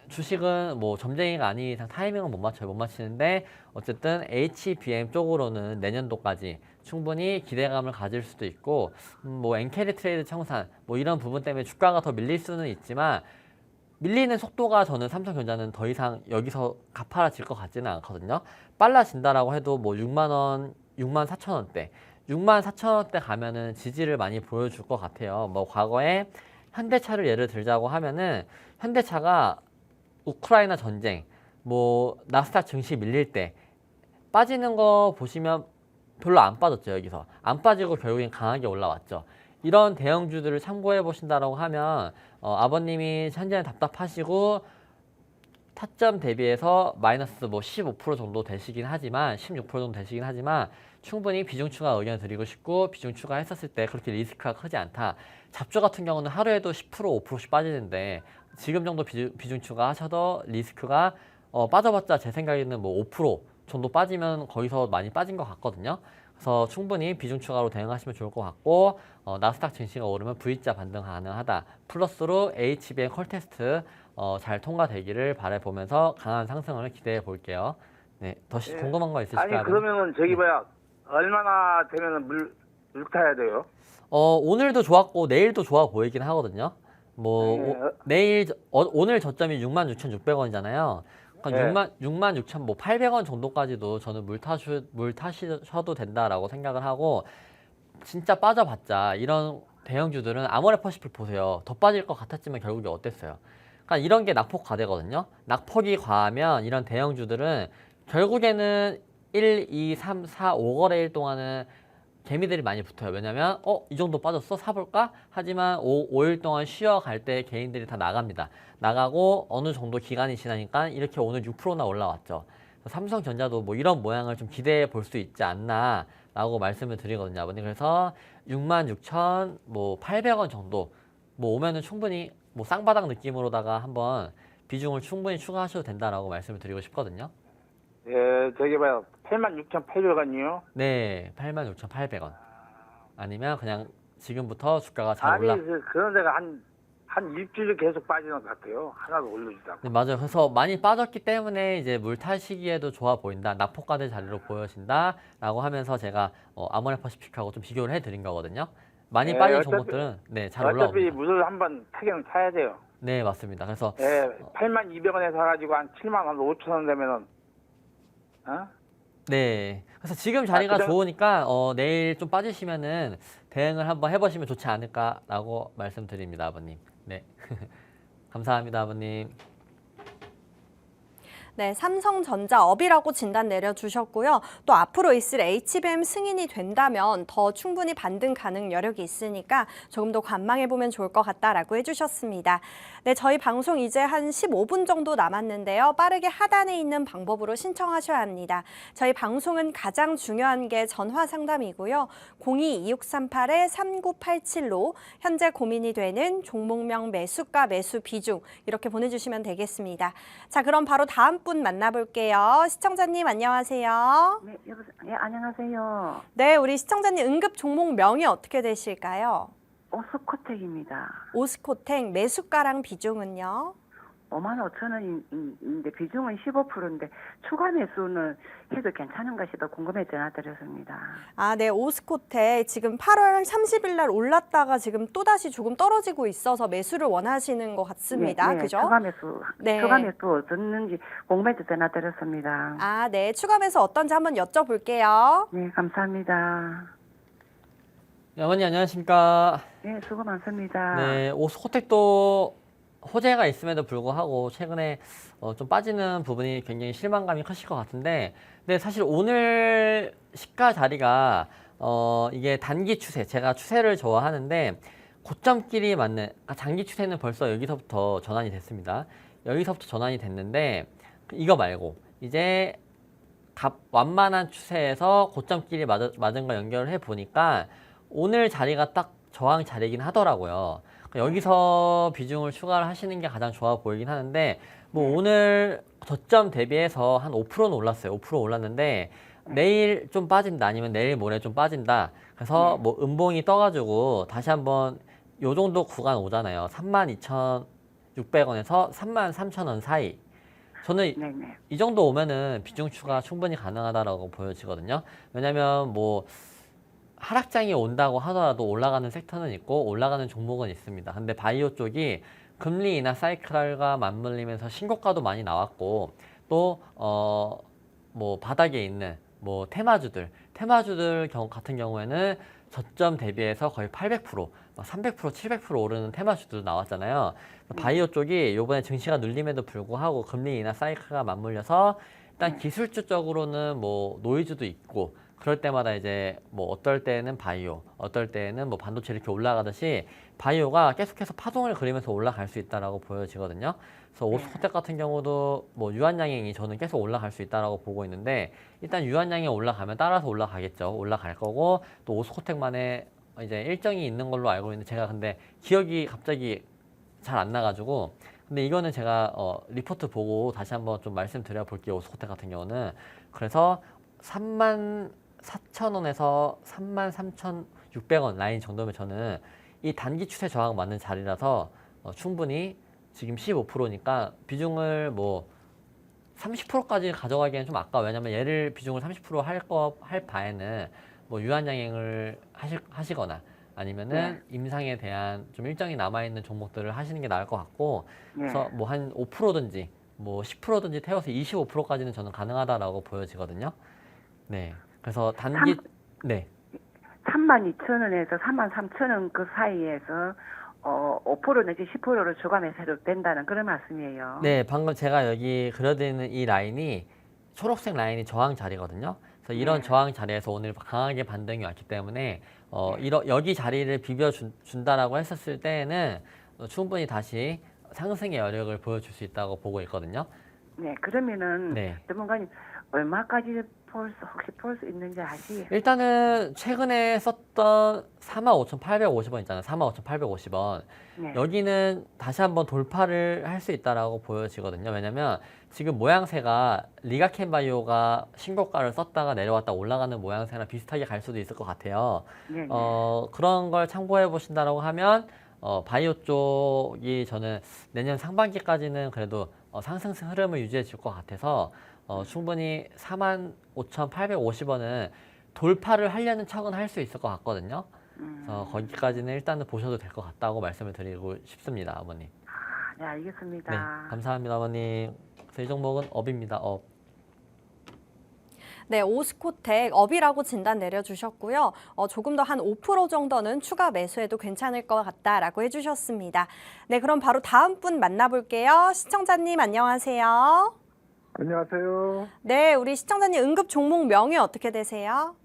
Speaker 2: 주식은 뭐 점쟁이가 아닌 이상 타이밍은 못 맞춰요. 못 맞히는데 어쨌든 HBM 쪽으로는 내년도까지 충분히 기대감을 가질 수도 있고 뭐 엔캐리 트레이드 청산 뭐 이런 부분 때문에 주가가 더 밀릴 수는 있지만 밀리는 속도가 저는 삼성전자는 더 이상 여기서 가파라질 것 같지는 않거든요. 빨라진다라고 해도 뭐 6만 원, 6만 4천 원대, 6만 4천 원대 가면은 지지를 많이 보여줄 것 같아요. 뭐 과거에 현대차를 예를 들자고 하면은 현대차가 우크라이나 전쟁, 뭐 나스닥 증시 밀릴 때 빠지는 거 보시면 별로 안 빠졌죠. 여기서 안 빠지고 결국엔 강하게 올라왔죠. 이런 대형주들을 참고해 보신다라고 하면 아버님이 현재는 답답하시고 타점 대비해서 마이너스 뭐 15% 정도 되시긴 하지만 16% 정도 되시긴 하지만 충분히 비중 추가 의견 드리고 싶고 비중 추가했었을 때 그렇게 리스크가 크지 않다. 잡주 같은 경우는 하루에도 10% 5%씩 빠지는데 지금 정도 비중 추가 하셔도 리스크가 빠져봤자 제 생각에는 뭐 5% 정도 빠지면 거기서 많이 빠진 것 같거든요. 그래서 충분히 비중 추가로 대응하시면 좋을 것 같고 나스닥 증시가 오르면 V자 반등 가능하다. 플러스로 HBM 콜 테스트 잘 통과되기를 바라보면서 강한 상승을 기대해 볼게요. 네, 더
Speaker 4: 예.
Speaker 2: 궁금한 거 있으실까요?
Speaker 4: 아니 그러면은 저기 뭐야 얼마나 되면은 물 타야 돼요?
Speaker 2: 오늘도 좋았고 내일도 좋아 보이긴 하거든요. 뭐
Speaker 4: 네.
Speaker 2: 내일 오늘 저점이 66,600원이잖아요. 그러니까
Speaker 4: 네.
Speaker 2: 66,800원 정도까지도 저는 물 타셔도 된다라고 생각을 하고 진짜 빠져봤자 이런 대형주들은 아모레퍼시픽 보세요. 더 빠질 것 같았지만 결국에 어땠어요? 그러니까 이런 게 낙폭 과대거든요. 낙폭이 과하면 이런 대형주들은 결국에는 1, 2, 3, 4, 5거래일 동안은 개미들이 많이 붙어요. 왜냐면 이 정도 빠졌어? 사볼까? 하지만 5일 동안 쉬어갈 때 개인들이 다 나갑니다. 나가고 어느 정도 기간이 지나니까 이렇게 오늘 6%나 올라왔죠. 삼성전자도 뭐 이런 모양을 좀 기대해 볼 수 있지 않나 라고 말씀을 드리거든요, 아버님. 그래서 66,800원 정도 뭐 오면은 충분히 뭐 쌍바닥 느낌으로다가 한번 비중을 충분히 추가하셔도 된다라고 말씀을 드리고 싶거든요.
Speaker 4: 예, 저기 뭐야 86,800원이요?
Speaker 2: 네, 86,800원. 아니면 그냥 지금부터 주가가 잘
Speaker 4: 아니
Speaker 2: 올라.
Speaker 4: 그런 데가 한 일주일 계속 빠지는 것 같아요. 하나도 올리지도 않고.
Speaker 2: 네, 맞아요. 그래서 많이 빠졌기 때문에 이제 물 타시기에도 좋아 보인다. 낙폭과대 자리로 보여진다라고 하면서 제가 아모레퍼시픽하고 좀 비교를 해드린 거거든요. 많이
Speaker 4: 네,
Speaker 2: 빠진
Speaker 4: 어차피-
Speaker 2: 종목들은 네, 잘
Speaker 4: 어차피
Speaker 2: 올라옵니다.
Speaker 4: 물을 한번 타기는 타야 돼요.
Speaker 2: 네, 맞습니다. 그래서
Speaker 4: 예, 82,200원에 사가지고 한 7만 원, 5천 원 되면은
Speaker 2: 네, 그래서 지금 자리가
Speaker 4: 그다음-
Speaker 2: 좋으니까 내일 좀 빠지시면은 대응을 한번 해보시면 좋지 않을까라고 말씀드립니다, 아버님. 네, 감사합니다, 아버님.
Speaker 1: 네, 삼성전자 업이라고 진단 내려주셨고요. 또 앞으로 있을 HBM 승인이 된다면 더 충분히 반등 가능 여력이 있으니까 조금 더 관망해보면 좋을 것 같다라고 해주셨습니다. 네, 저희 방송 이제 한 15분 정도 남았는데요. 빠르게 하단에 있는 방법으로 신청하셔야 합니다. 저희 방송은 가장 중요한 게 전화 상담이고요. 02-2638-3987로 현재 고민이 되는 종목명 매수가 매수 비중 이렇게 보내주시면 되겠습니다. 자, 그럼 바로 다음 분 만나볼게요. 시청자님 안녕하세요.
Speaker 5: 네, 여보세요. 예, 안녕하세요.
Speaker 1: 네, 우리 시청자님 응급 종목명이 어떻게 되실까요?
Speaker 5: 오스코텍입니다.
Speaker 1: 오스코텍 매수가랑 비중은요?
Speaker 5: 55,000원인데 비중은 15%인데 추가 매수는 해도 괜찮은 것이 더 궁금해 전화드렸습니다.
Speaker 1: 아, 네, 오스코텍 지금 8월 30일 날 올랐다가 지금 또다시 조금 떨어지고 있어서 매수를 원하시는 것 같습니다.
Speaker 5: 네,
Speaker 1: 그죠?
Speaker 5: 추가 매수,
Speaker 1: 네.
Speaker 5: 추가 매수 어떻는지 궁금해서 전화드렸습니다.
Speaker 1: 아, 네, 추가 매수 어떤지 한번 여쭤볼게요.
Speaker 5: 네, 감사합니다.
Speaker 2: 네, 어머니 안녕하십니까?
Speaker 5: 네, 수고 많습니다.
Speaker 2: 네, 오스코텍도 호재가 있음에도 불구하고 최근에 좀 빠지는 부분이 굉장히 실망감이 크실 것 같은데, 근데 사실 오늘 시가 자리가 이게 단기 추세, 제가 추세를 좋아하는데 고점끼리 맞는, 장기 추세는 벌써 여기서부터 전환이 됐습니다. 여기서부터 전환이 됐는데 이거 말고 이제 완만한 추세에서 고점끼리 맞은 거 연결을 해 보니까 오늘 자리가 딱 저항 자리긴 하더라고요. 여기서 비중을 추가를 하시는 게 가장 좋아 보이긴 하는데 뭐 오늘 저점 대비해서 한 5%는 올랐어요. 5% 올랐는데 내일 좀 빠진다 아니면 내일 모레 좀 빠진다. 그래서 뭐 음봉이 떠가지고 다시 한번 요 정도 구간 오잖아요. 32,600원에서 33,000원 사이. 저는
Speaker 5: 네네.
Speaker 2: 이 정도 오면은 비중 추가 충분히 가능하다라고 보여지거든요. 왜냐면 뭐 하락장이 온다고 하더라도 올라가는 섹터는 있고 올라가는 종목은 있습니다. 근데 바이오 쪽이 금리 인하 사이클과 맞물리면서 신고가도 많이 나왔고 또 뭐 바닥에 있는 뭐 테마주들 같은 경우에는 저점 대비해서 거의 800%, 300%, 700% 오르는 테마주도 나왔잖아요. 바이오 쪽이 이번에 증시가 눌림에도 불구하고 금리 인하 사이클과 맞물려서 일단 기술주적으로는 뭐 노이즈도 있고 그럴 때마다 이제 뭐 어떨 때는 바이오, 어떨 때는 뭐 반도체 이렇게 올라가듯이 바이오가 계속해서 파동을 그리면서 올라갈 수 있다라고 보여지거든요. 그래서 오스코텍 같은 경우도 뭐 유한양행이 저는 계속 올라갈 수 있다라고 보고 있는데 일단 유한양이 올라가면 따라서 올라가겠죠. 올라갈 거고 또 오스코텍만의 이제 일정이 있는 걸로 알고 있는데 제가 근데 기억이 갑자기 잘 안 나가지고 근데 이거는 제가 리포트 보고 다시 한번 좀 말씀드려 볼게요. 오스코텍 같은 경우는 그래서 34,000원에서 33,600원 라인 정도면 저는 이 단기 추세 저항 맞는 자리라서 충분히 지금 15%니까 비중을 뭐 30%까지 가져가기에는 좀 아까워. 왜냐면 얘를 비중을 30% 할 바에는 뭐 유한양행을 하시거나 아니면은 임상에 대한 좀 일정이 남아있는 종목들을 하시는 게 나을 것 같고 그래서 뭐 한 5%든지 뭐 10%든지 태워서 25%까지는 저는 가능하다라고 보여지거든요. 네. 그래서 단기 네.
Speaker 5: 32,000원에서 33,000원 그 사이에서 5% 내지 10%를 주감해서 해도 된다는 그런 말씀이에요.
Speaker 2: 네, 방금 제가 여기 그려드리는 이 라인이 초록색 라인이 저항 자리거든요. 그래서 이런 저항 자리에서 오늘 강하게 반등이 왔기 때문에 여기 자리를 비벼준다라고 했었을 때에는 충분히 다시 상승의 여력을 보여줄 수 있다고 보고 있거든요.
Speaker 5: 네, 그러면은
Speaker 2: 네.
Speaker 5: 전문가님 얼마까지 혹시 볼 수 있는지
Speaker 2: 일단은 최근에 썼던 45,850원 있잖아요. 45,850원.
Speaker 5: 네.
Speaker 2: 여기는 다시 한번 돌파를 할 수 있다라고 보여지거든요. 왜냐면 지금 모양새가 리가켄바이오가 신고가를 썼다가 내려왔다 올라가는 모양새랑 비슷하게 갈 수도 있을 것 같아요.
Speaker 5: 네,
Speaker 2: 그런 걸 참고해 보신다라고 하면 바이오 쪽이 저는 내년 상반기까지는 그래도 상승 흐름을 유지해 줄 것 같아서 충분히 45,850원은 돌파를 하려는 척은 할 수 있을 것 같거든요. 그래서 거기까지는 일단은 보셔도 될 것 같다고 말씀을 드리고 싶습니다, 아버님.
Speaker 5: 네, 알겠습니다.
Speaker 2: 네, 감사합니다, 아버님. 그래서 이 종목은 업입니다, 업.
Speaker 1: 네, 오스코텍 업이라고 진단 내려주셨고요. 조금 더 한 5% 정도는 추가 매수해도 괜찮을 것 같다라고 해주셨습니다. 네, 그럼 바로 다음 분 만나볼게요. 시청자님 안녕하세요.
Speaker 6: 안녕하세요.
Speaker 1: 네, 우리 시청자님 응급 종목 명이 어떻게 되세요?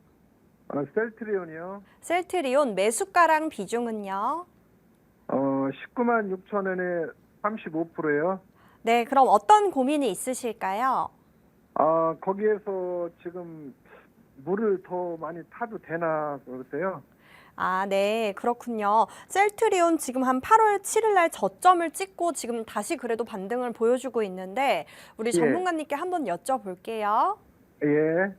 Speaker 6: 셀트리온이요.
Speaker 1: 셀트리온 매수가랑 비중은요?
Speaker 6: 19만 6천 원에 35%예요.
Speaker 1: 네, 그럼 어떤 고민이 있으실까요?
Speaker 6: 거기에서 지금 물을 더 많이 타도 되나 그러세요?
Speaker 1: 아, 네, 그렇군요. 셀트리온 지금 한 8월 7일 날 저점을 찍고 지금 다시 그래도 반등을 보여주고 있는데 우리 전문가님께 한번 여쭤볼게요.
Speaker 6: 예.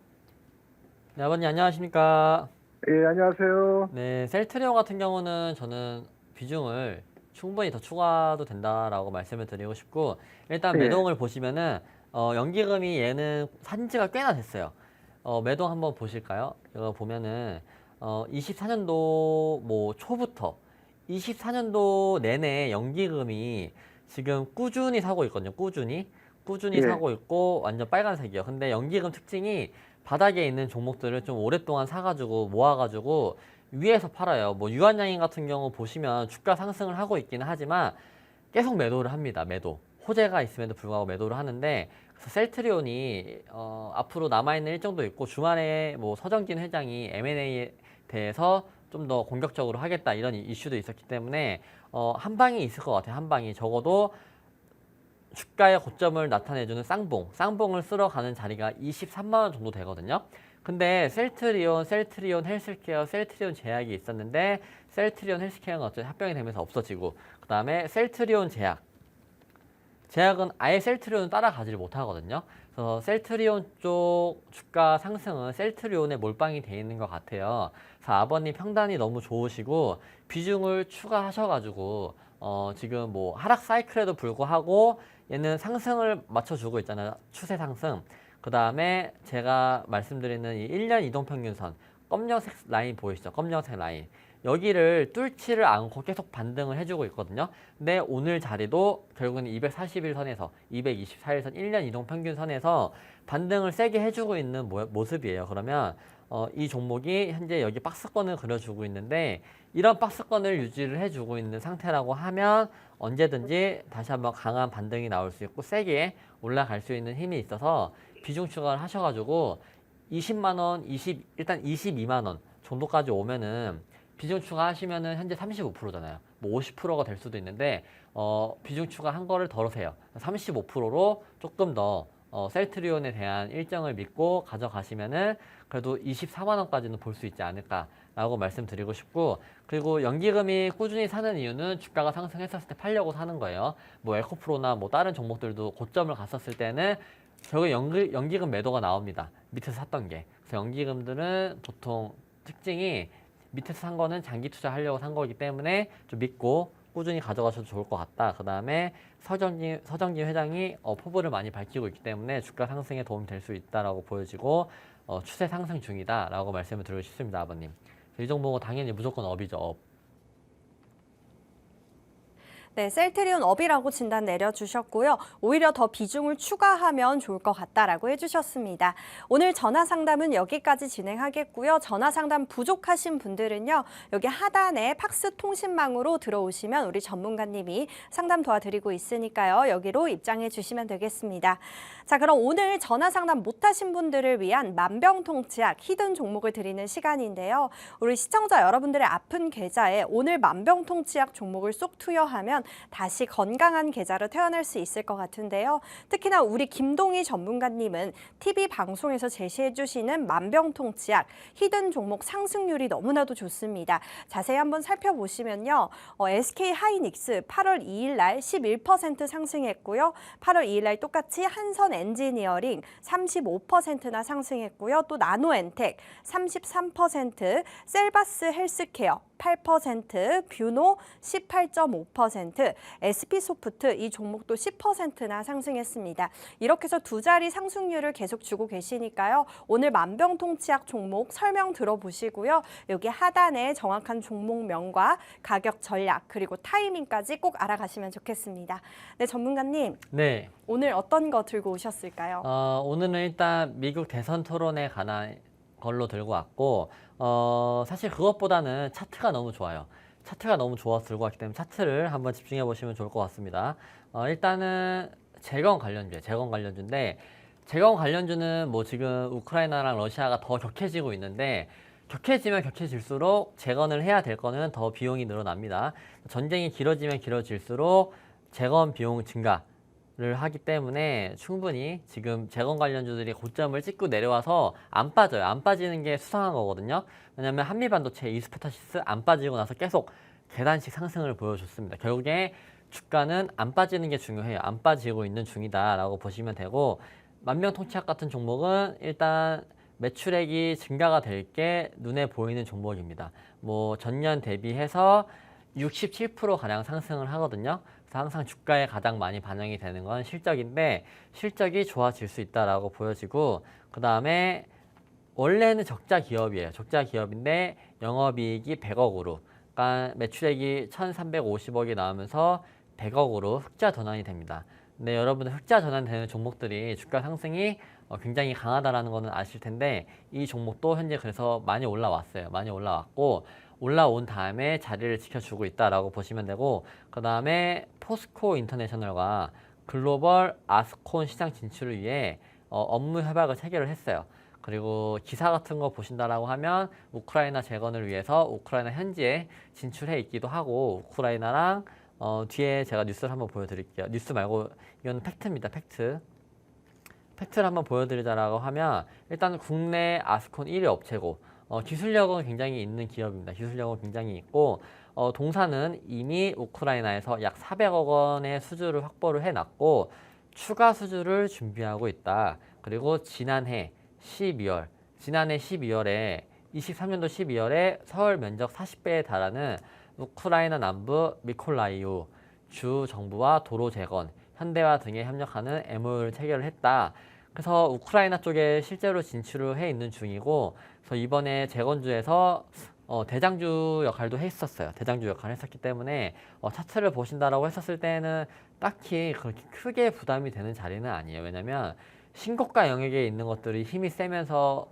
Speaker 2: 네, 아버님 안녕하십니까?
Speaker 6: 예, 안녕하세요.
Speaker 2: 네, 셀트리온 같은 경우는 저는 비중을 충분히 더 추가도 된다라고 말씀을 드리고 싶고 일단 매동을 보시면은 연기금이 얘는 산지가 꽤나 됐어요. 매동 한번 보실까요? 이거 보면은 24년도 뭐 초부터 24년도 내내 연기금이 지금 꾸준히 사고 있거든요. 꾸준히 사고 있고 완전 빨간색이요. 근데 연기금 특징이 바닥에 있는 종목들을 좀 오랫동안 사가지고 모아가지고 위에서 팔아요. 뭐 유한양행 같은 경우 보시면 주가 상승을 하고 있기는 하지만 계속 매도를 합니다. 매도. 호재가 있음에도 불구하고 매도를 하는데 그래서 셀트리온이 앞으로 남아있는 일정도 있고 주말에 뭐 서정진 회장이 M&A에 대해서 좀 더 공격적으로 하겠다 이런 이슈도 있었기 때문에 한 방이 있을 것 같아요. 한 방이 적어도 주가의 고점을 나타내주는 쌍봉을 쓸어 가는 자리가 23만 원 정도 되거든요. 근데 셀트리온 헬스케어, 셀트리온 제약이 있었는데 셀트리온 헬스케어는 어쨌든 합병이 되면서 없어지고, 그 다음에 셀트리온 제약은 아예 셀트리온을 따라가지를 못하거든요. 그래서 셀트리온 쪽 주가 상승은 셀트리온에 몰빵이 돼 있는 것 같아요. 그래서 아버님 평단이 너무 좋으시고 비중을 추가하셔가지고 지금 뭐 하락 사이클에도 불구하고 얘는 상승을 맞춰주고 있잖아요. 추세 상승. 그 다음에 제가 말씀드리는 이 1년 이동평균선 검정색 라인 보이시죠? 검정색 라인. 여기를 뚫지를 않고 계속 반등을 해주고 있거든요. 근데 오늘 자리도 결국은 241선에서 224일선 1년 이동평균선에서 반등을 세게 해주고 있는 모습이에요. 그러면 이 종목이 현재 여기 박스권을 그려주고 있는데 이런 박스권을 유지를 해주고 있는 상태라고 하면 언제든지 다시 한번 강한 반등이 나올 수 있고 세게 올라갈 수 있는 힘이 있어서 비중 추가를 하셔가지고 20만원, 일단 22만원 정도까지 오면은 비중 추가하시면은 현재 35%잖아요. 뭐 50%가 될 수도 있는데 비중 추가한 거를 덜으세요. 35%로 조금 더 셀트리온에 대한 일정을 믿고 가져가시면은 그래도 24만 원까지는 볼 수 있지 않을까라고 말씀드리고 싶고, 그리고 연기금이 꾸준히 사는 이유는 주가가 상승했었을 때 팔려고 사는 거예요. 뭐 에코프로나 뭐 다른 종목들도 고점을 갔었을 때는 결국에 연기금 매도가 나옵니다. 밑에서 샀던 게. 그래서 연기금들은 보통 특징이 밑에서 산 거는 장기 투자하려고 산 거기 때문에 좀 믿고 꾸준히 가져가셔도 좋을 것 같다. 그 다음에 서정진 회장이 포부를 많이 밝히고 있기 때문에 주가 상승에 도움이 될 수 있다라고 보여지고 추세 상승 중이다라고 말씀을 드리고 싶습니다, 아버님. 이 종목은 당연히 무조건 업이죠, 업.
Speaker 1: 네, 셀트리온 업이라고 진단 내려주셨고요. 오히려 더 비중을 추가하면 좋을 것 같다라고 해주셨습니다. 오늘 전화 상담은 여기까지 진행하겠고요. 전화 상담 부족하신 분들은요, 여기 하단에 팍스 통신망으로 들어오시면 우리 전문가님이 상담 도와드리고 있으니까요. 여기로 입장해 주시면 되겠습니다. 자, 그럼 오늘 전화 상담 못하신 분들을 위한 만병통치약 히든 종목을 드리는 시간인데요. 우리 시청자 여러분들의 아픈 계좌에 오늘 만병통치약 종목을 쏙 투여하면 다시 건강한 계좌로 태어날 수 있을 것 같은데요. 특히나 우리 김동희 전문가님은 TV 방송에서 제시해 주시는 만병통치약 히든 종목 상승률이 너무나도 좋습니다. 자세히 한번 살펴보시면요. SK 하이닉스 8월 2일 날 11% 상승했고요. 8월 2일 날 똑같이 한선 엔지니어링 35%나 상승했고요. 또 나노엔텍 33%, 셀바스 헬스케어 8%, 뷰노 18.5%, SP소프트 이 종목도 10%나 상승했습니다. 이렇게 해서 두 자리 상승률을 계속 주고 계시니까요. 오늘 만병통치약 종목 설명 들어보시고요. 여기 하단에 정확한 종목명과 가격 전략 그리고 타이밍까지 꼭 알아가시면 좋겠습니다. 네, 전문가님.
Speaker 2: 네.
Speaker 1: 오늘 어떤 거 들고 오셨을까요?
Speaker 2: 오늘은 일단 미국 대선 토론에 관한 걸로 들고 왔고 사실 그것보다는 차트가 너무 좋아요. 차트가 너무 좋아서 들고 왔기 때문에 차트를 한번 집중해 보시면 좋을 것 같습니다. 일단은 재건 관련주인데 재건 관련주는 뭐 지금 우크라이나랑 러시아가 더 격해지고 있는데 격해지면 격해질수록 재건을 해야 될 거는 더 비용이 늘어납니다. 전쟁이 길어지면 길어질수록 재건 비용 증가를 하기 때문에 충분히 지금 재건 관련주들이 고점을 찍고 내려와서 안 빠져요. 안 빠지는 게 수상한 거거든요. 왜냐하면 한미반도체 이스페타시스 안 빠지고 나서 계속 계단식 상승을 보여줬습니다. 결국에 주가는 안 빠지는 게 중요해요. 안 빠지고 있는 중이다라고 보시면 되고, 만병통치약 같은 종목은 일단 매출액이 증가가 될 게 눈에 보이는 종목입니다. 뭐 전년 대비해서 67%가량 상승을 하거든요. 그래서 항상 주가에 가장 많이 반영이 되는 건 실적인데 실적이 좋아질 수 있다라고 보여지고, 그 다음에 원래는 적자 기업이에요. 적자 기업인데 영업이익이 100억으로, 그러니까 매출액이 1,350억이 나오면서 100억으로 흑자 전환이 됩니다. 근데 여러분들 흑자 전환되는 종목들이 주가 상승이 굉장히 강하다라는 거는 아실 텐데 이 종목도 현재 그래서 많이 올라왔어요. 많이 올라왔고 올라온 다음에 자리를 지켜주고 있다라고 보시면 되고, 그 다음에 포스코 인터내셔널과 글로벌 아스콘 시장 진출을 위해 업무 협약을 체결을 했어요. 그리고 기사 같은 거 보신다라고 하면 우크라이나 재건을 위해서 우크라이나 현지에 진출해 있기도 하고 우크라이나랑 뒤에 제가 뉴스를 한번 보여드릴게요. 뉴스 말고 이건 팩트입니다. 팩트를 한번 보여드리자라고 하면 일단 국내 아스콘 1위 업체고 기술력은 굉장히 있는 기업입니다. 기술력은 굉장히 있고 동사는 이미 우크라이나에서 약 400억 원의 수주를 확보를 해놨고 추가 수주를 준비하고 있다. 그리고 지난해 12월에 23년도 12월에 서울 면적 40배에 달하는 우크라이나 남부 미콜라이우 주 정부와 도로 재건, 현대화 등에 협력하는 MOU를 체결을 했다. 그래서 우크라이나 쪽에 실제로 진출을 해 있는 중이고, 그래서 이번에 재건주에서 대장주 역할도 했었어요. 대장주 역할을 했었기 때문에 차트를 보신다라고 했었을 때는 딱히 그렇게 크게 부담이 되는 자리는 아니에요. 왜냐면 신고가 영역에 있는 것들이 힘이 세면서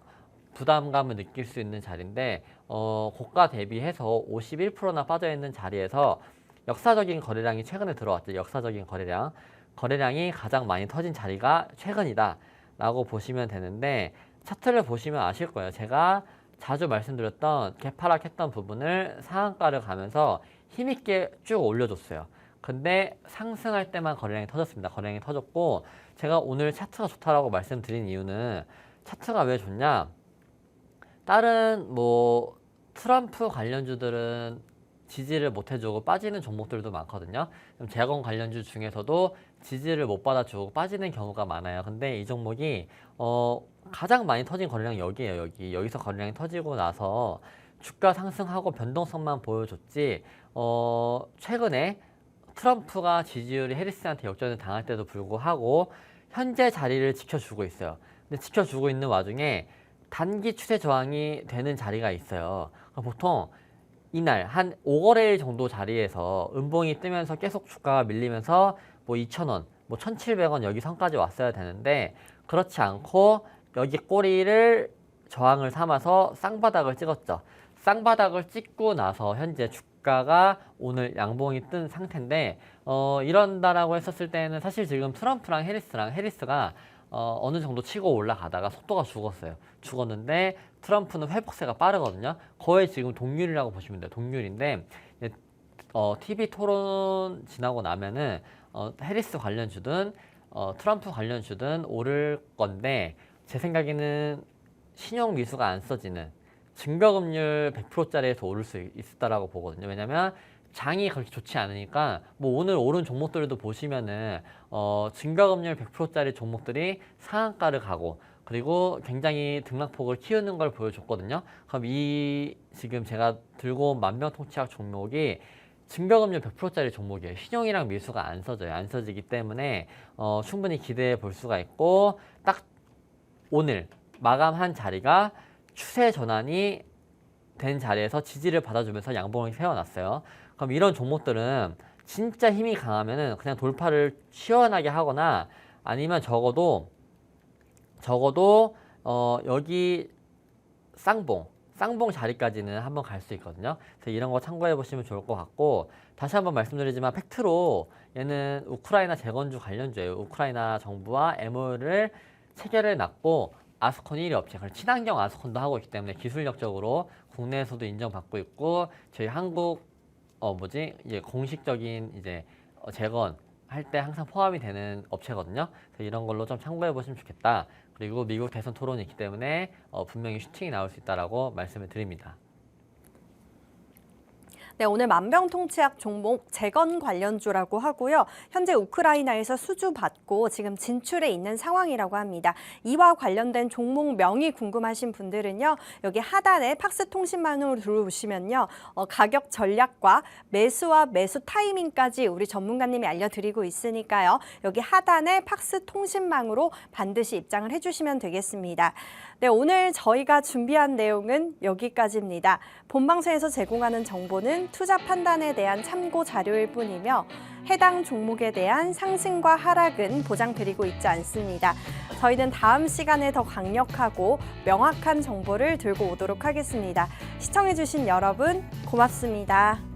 Speaker 2: 부담감을 느낄 수 있는 자리인데 고가 대비해서 51%나 빠져있는 자리에서 역사적인 거래량이 최근에 들어왔죠. 역사적인 거래량이 가장 많이 터진 자리가 최근이다 라고 보시면 되는데, 차트를 보시면 아실 거예요. 제가 자주 말씀드렸던 개파락했던 부분을 상한가를 가면서 힘있게 쭉 올려줬어요. 근데 상승할 때만 거래량이 터졌습니다. 거래량이 터졌고, 제가 오늘 차트가 좋다라고 말씀드린 이유는 차트가 왜 좋냐, 다른 트럼프 관련주들은 지지를 못 해주고 빠지는 종목들도 많거든요. 재건 관련주 중에서도 지지를 못 받아주고 빠지는 경우가 많아요. 근데 이 종목이 가장 많이 터진 거래량이 여기에요. 여기서 거래량이 터지고 나서 주가 상승하고 변동성만 보여줬지, 최근에 트럼프가 지지율이 해리스한테 역전을 당할 때도 불구하고 현재 자리를 지켜주고 있어요. 근데 지켜주고 있는 와중에 단기 추세 저항이 되는 자리가 있어요. 보통 이날 한 5거래일 정도 자리에서 음봉이 뜨면서 계속 주가가 밀리면서 2,000원, 1,700원 여기 선까지 왔어야 되는데, 그렇지 않고 여기 꼬리를 저항을 삼아서 쌍바닥을 찍었죠. 쌍바닥을 찍고 나서 현재 주가가 오늘 양봉이 뜬 상태인데, 이런다라고 했었을 때는 사실 지금 트럼프랑 해리스가 어느 정도 치고 올라가다가 속도가 죽었는데 트럼프는 회복세가 빠르거든요. 거의 지금 동률이라고 보시면 돼요. 동률인데 TV 토론 지나고 나면은 해리스 관련주든 트럼프 관련주든 오를 건데, 제 생각에는 신용 미수가 안 써지는 증거금률 100%짜리에서 오를 수 있다라고 보거든요. 왜냐면 장이 그렇게 좋지 않으니까 오늘 오른 종목들도 보시면은 증거금률 100%짜리 종목들이 상한가를 가고, 그리고 굉장히 등락폭을 키우는 걸 보여줬거든요. 그럼 이 지금 제가 들고 온 만병통치약 종목이 증거금률 100%짜리 종목이에요. 신용이랑 미수가 안 써져요. 안 써지기 때문에 충분히 기대해 볼 수가 있고, 딱 오늘 마감한 자리가 추세 전환이 된 자리에서 지지를 받아주면서 양봉을 세워놨어요. 그럼 이런 종목들은 진짜 힘이 강하면은 그냥 돌파를 시원하게 하거나, 아니면 적어도 여기 쌍봉 자리까지는 한번 갈 수 있거든요. 그래서 이런 거 참고해 보시면 좋을 것 같고, 다시 한번 말씀드리지만 팩트로 얘는 우크라이나 재건주 관련주예요. 우크라이나 정부와 MOU를 체결해 놨고, 아스콘 1위 업체, 친환경 아스콘도 하고 있기 때문에 기술력적으로 국내에서도 인정받고 있고, 저희 한국 이제 공식적인 이제 재건 할 때 항상 포함이 되는 업체거든요. 그래서 이런 걸로 좀 참고해 보시면 좋겠다. 그리고 미국 대선 토론이 있기 때문에 분명히 슈팅이 나올 수 있다라고 말씀을 드립니다.
Speaker 1: 네, 오늘 만병통치약 종목 재건 관련주라고 하고요. 현재 우크라이나에서 수주받고 지금 진출해 있는 상황이라고 합니다. 이와 관련된 종목 명이 궁금하신 분들은요. 여기 하단에 팍스통신망으로 들어오시면요. 가격 전략과 매수와 매수 타이밍까지 우리 전문가님이 알려드리고 있으니까요. 여기 하단에 팍스통신망으로 반드시 입장을 해주시면 되겠습니다. 네, 오늘 저희가 준비한 내용은 여기까지입니다. 본방송에서 제공하는 정보는 투자 판단에 대한 참고 자료일 뿐이며 해당 종목에 대한 상승과 하락은 보장드리고 있지 않습니다. 저희는 다음 시간에 더 강력하고 명확한 정보를 들고 오도록 하겠습니다. 시청해주신 여러분 고맙습니다.